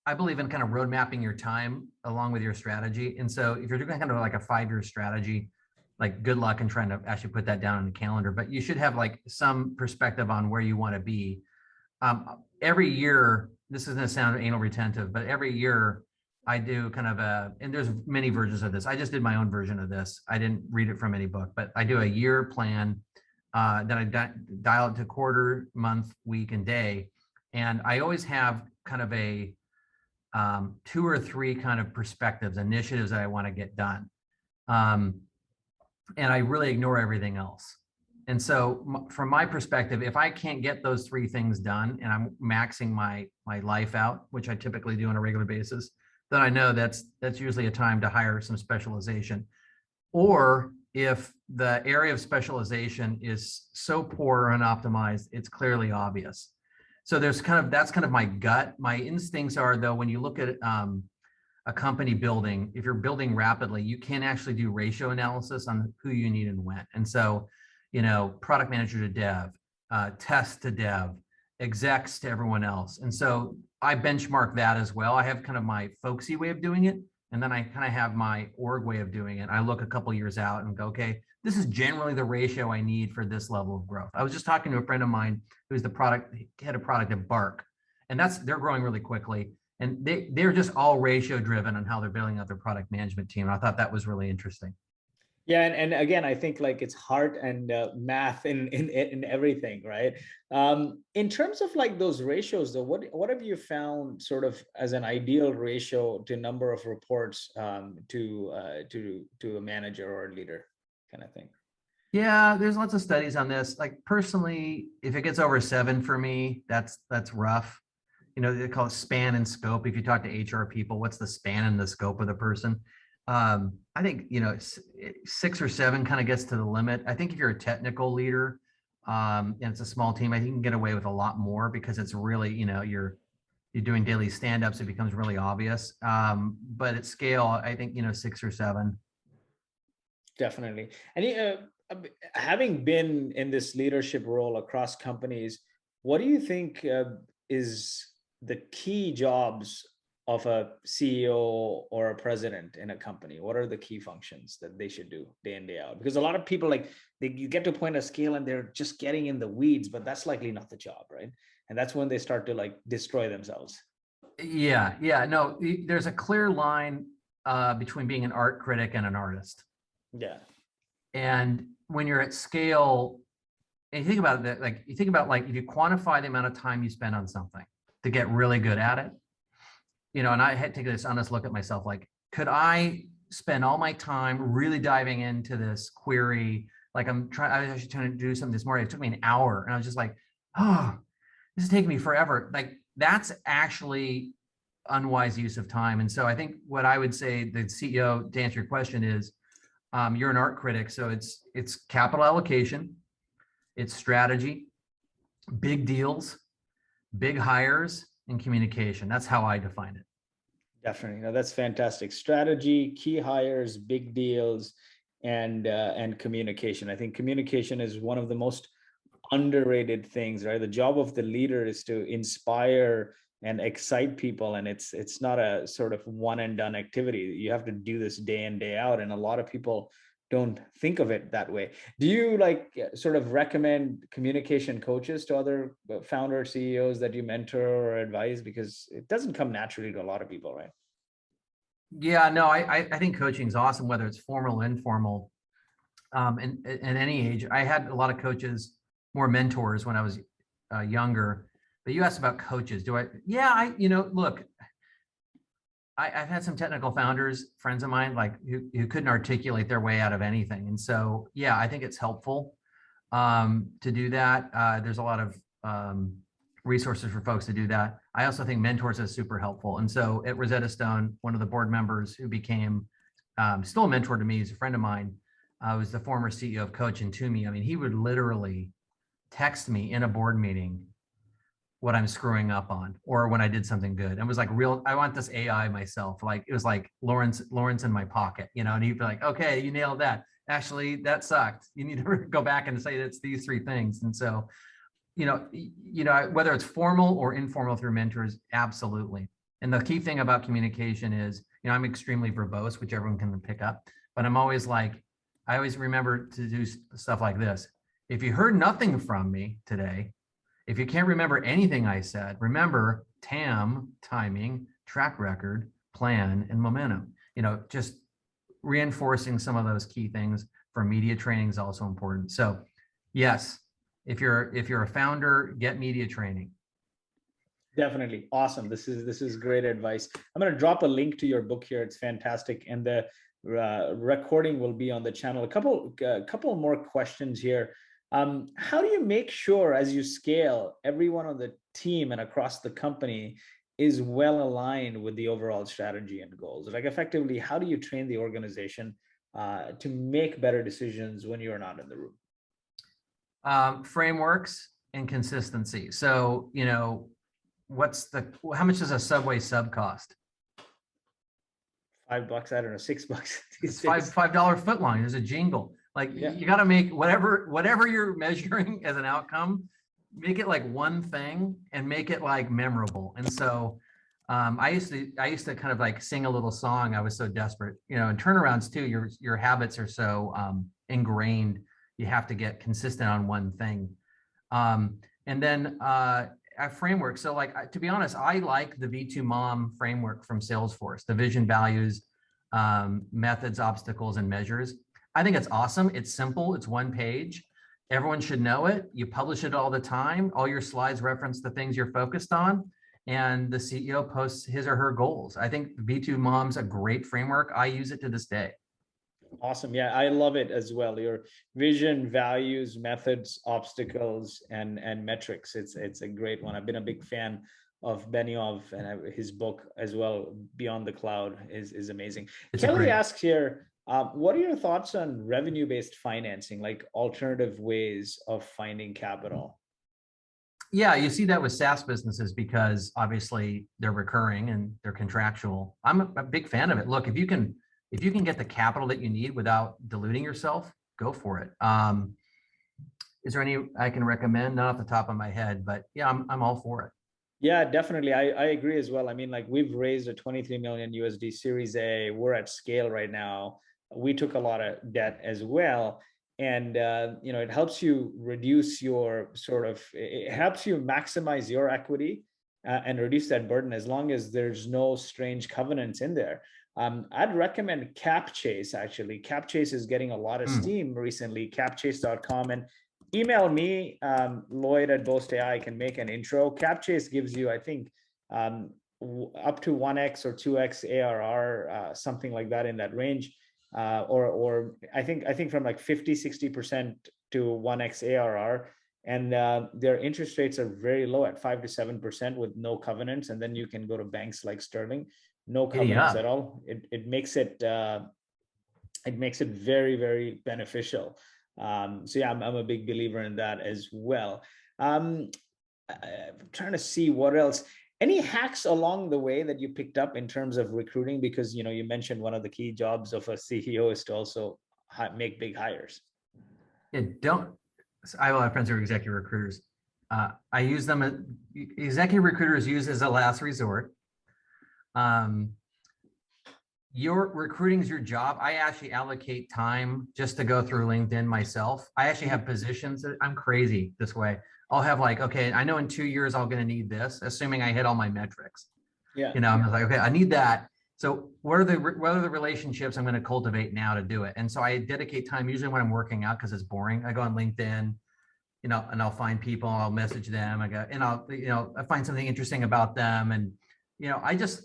I believe in kind of road mapping your time along with your strategy. And so if you're doing kind of like a 5-year strategy, like good luck in trying to actually put that down on the calendar, but you should have like some perspective on where you want to be. Every year, this is going to sound anal retentive, but every year I do kind of and there's many versions of this. I just did my own version of this. I didn't read it from any book, but I do a year plan. Then I dial it to quarter, month, week, and day. And I always have kind of a 2 or 3 kind of perspectives, initiatives that I want to get done. And I really ignore everything else. And so from my perspective, if I can't get those 3 things done and I'm maxing my life out, which I typically do on a regular basis, then I know that's usually a time to hire some specialization. Or if the area of specialization is so poor or unoptimized, it's clearly obvious. So that's kind of my gut. My instincts are, though, when you look at a company building, if you're building rapidly, you can actually do ratio analysis on who you need and when. And so, product manager to dev, test to dev, execs to everyone else. And so I benchmark that as well. I have kind of my folksy way of doing it. And then I kind of have my org way of doing it. I look a couple years out and go, okay, this is generally the ratio I need for this level of growth. I was just talking to a friend of mine who's the head of product at Bark, and they're growing really quickly. And they're just all ratio driven on how they're building out their product management team. And I thought that was really interesting. Yeah, and again, I think like it's heart and math in everything, right? In terms of like those ratios, though, what have you found sort of as an ideal ratio to number of reports to a manager or a leader, kind of thing? Yeah, there's lots of studies on this. Like personally, if it gets over 7 for me, that's rough. They call it span and scope. If you talk to HR people, what's the span and the scope of the person? I think, 6 or 7 kind of gets to the limit. I think if you're a technical leader and it's a small team, I think you can get away with a lot more because it's really, you're doing daily stand-ups. It becomes really obvious. But at scale, I think, 6 or 7. Definitely. And having been in this leadership role across companies, what do you think is the key jobs of a CEO or a president in a company? What are the key functions that they should do day in, day out? Because a lot of people, like, you get to a point of scale and they're just getting in the weeds, but that's likely not the job, right? And that's when they start to like destroy themselves. Yeah, no, there's a clear line between being an art critic and an artist. Yeah. And when you're at scale, and you think about it, like you think about like if you quantify the amount of time you spend on something to get really good at it, you know, and I had to take this honest look at myself, like, could I spend all my time really diving into this query? Like I was actually trying to do something this morning. It took me an hour and I was just like, oh, this is taking me forever. Like that's actually unwise use of time. And so I think what I would say, the CEO, to answer your question, is you're an art critic. So it's capital allocation, it's strategy, big deals, big hires, and communication. That's how I define it. Definitely. No, that's fantastic. Strategy, key hires, big deals, and communication. I think communication is one of the most underrated things, right? The job of the leader is to inspire and excite people, and it's not a sort of one and done activity. You have to do this day in, day out, and a lot of people don't think of it that way. Do you like sort of recommend communication coaches to other founder CEOs that you mentor or advise? Because it doesn't come naturally to a lot of people, right? Yeah, no, I think coaching is awesome, whether it's formal or informal. And at any age, I had a lot of coaches, more mentors when I was younger. But you asked about coaches. Look, I've had some technical founders, friends of mine, like who couldn't articulate their way out of anything. And so, yeah, I think it's helpful to do that. There's a lot of resources for folks to do that. I also think mentors is super helpful. And so at Rosetta Stone, one of the board members who became still a mentor to me, is a friend of mine, was the former CEO of Coach and Toomey. I mean, he would literally text me in a board meeting what I'm screwing up on, or when I did something good. And was like, I want this AI myself. Like, it was like Lawrence in my pocket, you know, and he'd be like, okay, you nailed that. Actually, that sucked. You need to go back and say it's these three things. And so, whether it's formal or informal through mentors, absolutely. And the key thing about communication is, I'm extremely verbose, which everyone can pick up, but I'm always like, I always remember to do stuff like this. If you heard nothing from me today, if you can't remember anything I said, remember TAM, timing, track record, plan, and momentum. Just reinforcing some of those key things for media training is also important. So yes, if you're a founder, get media training. Definitely. Awesome. This is great advice. I'm going to drop a link to your book here. It's fantastic. And the recording will be on the channel. A couple more questions here. How do you make sure, as you scale, everyone on the team and across the company is well aligned with the overall strategy and goals? Like, effectively, how do you train the organization to make better decisions when you're not in the room? Frameworks and consistency. So, how much does a Subway sub cost? $5, I don't know, $6. It's $5 foot long. There's a jingle. Like, yeah. You got to make whatever you're measuring as an outcome, make it like one thing and make it like memorable. And so I used to kind of like sing a little song. I was so desperate, and turnarounds too, your habits are so ingrained. You have to get consistent on one thing. And then a framework. So like, to be honest, I like the V2 Mom framework from Salesforce, the vision, values, methods, obstacles, and measures. I think it's awesome. It's simple. It's one page. Everyone should know it. You publish it all the time. All your slides reference the things you're focused on, and the CEO posts his or her goals. I think V2 Mom's a great framework. I use it to this day. Awesome. Yeah, I love it as well. Your vision, values, methods, obstacles, and metrics. It's a great one. I've been a big fan of Benioff, and his book as well, Beyond the Cloud, is amazing. Kelly asks here, what are your thoughts on revenue-based financing, like alternative ways of finding capital? Yeah, you see that with SaaS businesses because obviously they're recurring and they're contractual. I'm a big fan of it. Look, if you can get the capital that you need without diluting yourself, go for it. Is there any I can recommend? Not off the top of my head, but yeah, I'm all for it. Yeah, definitely. I agree as well. I mean, like we've raised a 23 million USD Series A. We're at scale right now. We took a lot of debt as well. And, it helps you reduce your it helps you maximize your equity and reduce that burden as long as there's no strange covenants in there. I'd recommend CapChase, actually. CapChase is getting a lot of steam recently, capchase.com. And email me, Lloyd at Boast AI. I can make an intro. CapChase gives you, I think, up to 1x or 2x ARR, something like that in that range. Or I think from like 50-60% to 1x ARR. And their interest rates are very low at 5 to 7% with no covenants. And then you can go to banks like Sterling, no covenants at all. It makes it very, very beneficial. So yeah, I'm a big believer in that as well. I'm trying to see what else. Any hacks along the way that you picked up in terms of recruiting? Because you mentioned one of the key jobs of a CEO is to also make big hires. I have a lot of friends who are executive recruiters. I use them. Executive recruiters use as a last resort. Your recruiting is your job. I actually allocate time just to go through LinkedIn myself. I actually have positions that I'm crazy this way. I'll have like, okay, I know in 2 years I'm going to need this, assuming I hit all my metrics. Yeah. I'm like, okay, I need that. So what are the relationships I'm going to cultivate now to do it? And so I dedicate time usually when I'm working out because it's boring. I go on LinkedIn, and I'll find people, I'll message them. I find something interesting about them. And,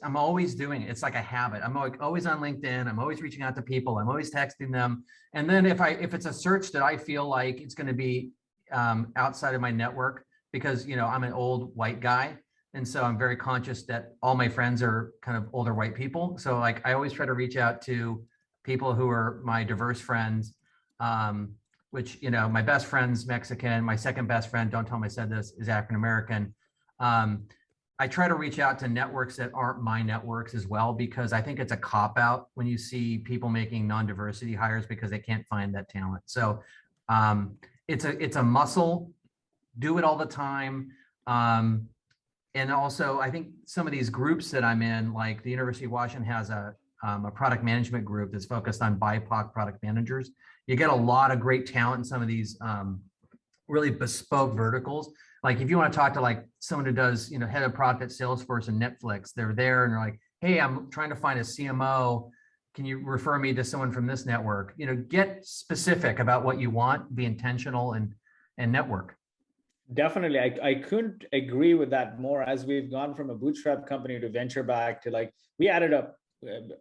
I'm always doing it. It's like a habit. I'm always on LinkedIn. I'm always reaching out to people. I'm always texting them. And then if it's a search that I feel like it's going to be outside of my network, because, I'm an old white guy. And so I'm very conscious that all my friends are kind of older white people. So like, I always try to reach out to people who are my diverse friends, which, my best friend's Mexican. My second best friend, don't tell him I said this, is African-American. I try to reach out to networks that aren't my networks as well, because I think it's a cop-out when you see people making non-diversity hires because they can't find that talent. So it's a muscle, do it all the time. And also, I think some of these groups that I'm in, like the University of Washington has a product management group that's focused on BIPOC product managers. You get a lot of great talent in some of these really bespoke verticals. Like if you want to talk to like someone who does, head of product at Salesforce and Netflix, they're there and they're like, hey, I'm trying to find a CMO. Can you refer me to someone from this network? Get specific about what you want, be intentional and network. Definitely. I couldn't agree with that more. As we've gone from a bootstrap company to venture back to like, we added up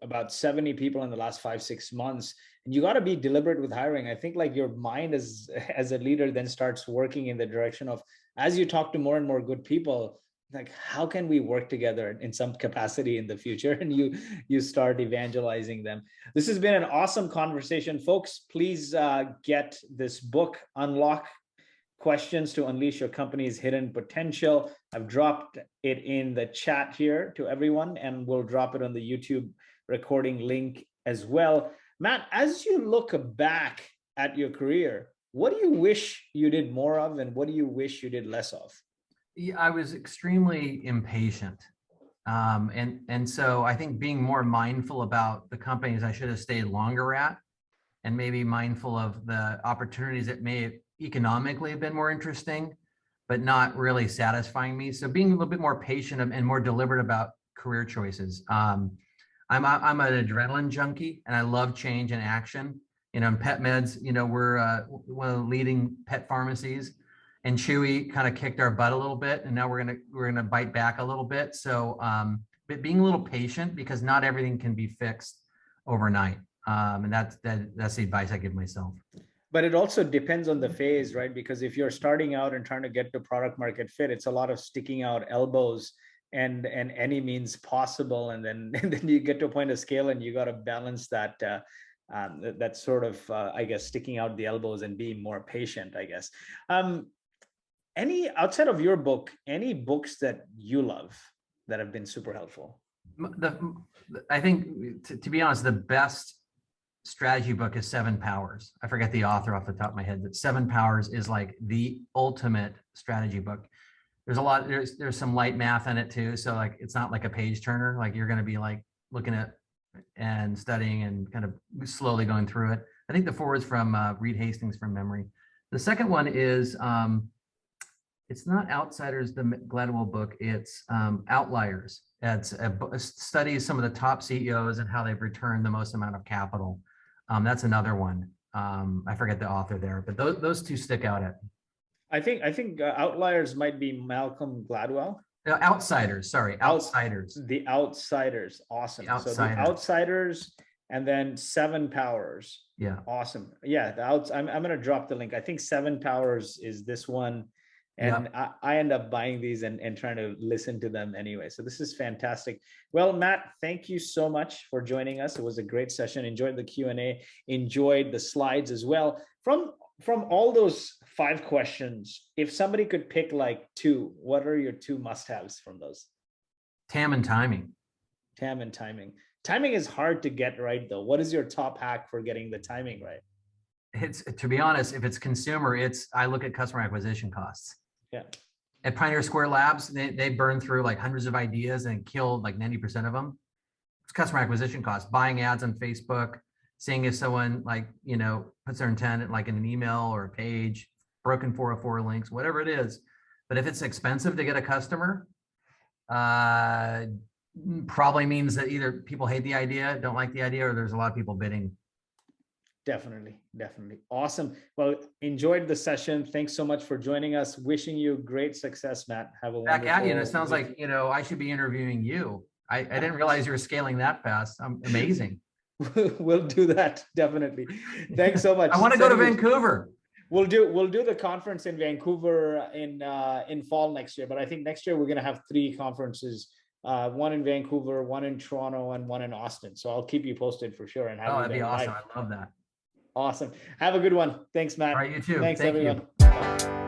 about 70 people in the last 5-6 months. And you got to be deliberate with hiring. I think like your mind as a leader then starts working in the direction of, as you talk to more and more good people, like how can we work together in some capacity in the future? And you start evangelizing them. This has been an awesome conversation, folks. Please get this book, Unlock Questions to Unleash Your Company's Hidden Potential. I've dropped it in the chat here to everyone, and we'll drop it on the YouTube recording link as well. Matt, as you look back at your career, what do you wish you did more of, and what do you wish you did less of? Yeah, I was extremely impatient. And so I think being more mindful about the companies I should have stayed longer at, and maybe mindful of the opportunities that may have economically have been more interesting, but not really satisfying me. So being a little bit more patient and more deliberate about career choices. I'm an adrenaline junkie, and I love change and action. In PetMeds, we're one of the leading pet pharmacies, and Chewy kind of kicked our butt a little bit, and now we're gonna bite back a little bit. So, but being a little patient, because not everything can be fixed overnight. And that's the advice I give myself. But it also depends on the phase, right? Because if you're starting out and trying to get to product market fit, it's a lot of sticking out elbows and any means possible. And then you get to a point of scale, and you got to balance that that sort of I guess sticking out the elbows and being more patient, I guess. Any outside of your book, any books that you love that have been super helpful? I think to be honest, the best strategy book is 7 Powers. I forget the author off the top of my head, but 7 Powers is like the ultimate strategy book. there's some light math in it too. So like, it's not like a page turner. Like you're going to be like looking at and studying and kind of slowly going through it. I think the forward's from Reed Hastings from memory. The second one is, it's not Outsiders, the Gladwell book, it's Outliers. It's studies some of the top CEOs and how they've returned the most amount of capital. That's another one. I forget the author there, but those two stick out at me. I think Outliers might be Malcolm Gladwell. Outsiders, sorry, Outsiders. The Outsiders, awesome. So the Outsiders, and then 7 Powers. Yeah, awesome. Yeah, I'm gonna drop the link. I think 7 Powers is this one, and I end up buying these and trying to listen to them anyway. So this is fantastic. Well, Matt, thank you so much for joining us. It was a great session. Enjoyed the Q&A. Enjoyed the slides as well. From all those 5 questions, if somebody could pick like 2, what are your 2 must-haves from those? TAM and timing. TAM and timing. Timing is hard to get right, though. What is your top hack for getting the timing right? It's, to be honest, if it's consumer, I look at customer acquisition costs. Yeah. At Pioneer Square Labs, they burn through like hundreds of ideas and kill like 90% of them. It's customer acquisition costs, buying ads on Facebook, seeing if someone like, puts their intent like in an email or a page, broken 404 links, whatever it is. But if it's expensive to get a customer, probably means that either people hate the idea, don't like the idea, or there's a lot of people bidding. Definitely. Awesome. Well, enjoyed the session. Thanks so much for joining us. Wishing you great success, Matt. Have a back at you. And it sounds like, I should be interviewing you. I didn't realize you were scaling that fast. Amazing. We'll do that. Definitely. Thanks so much. I want to go to Vancouver. We'll do the conference in Vancouver in fall next year. But I think next year we're going to have 3 conferences. One in Vancouver, one in Toronto, and one in Austin. So I'll keep you posted for sure. And that'd be awesome. I love that. Awesome. Have a good one. Thanks, Matt. All right, you too. Thanks, Thank everyone. you.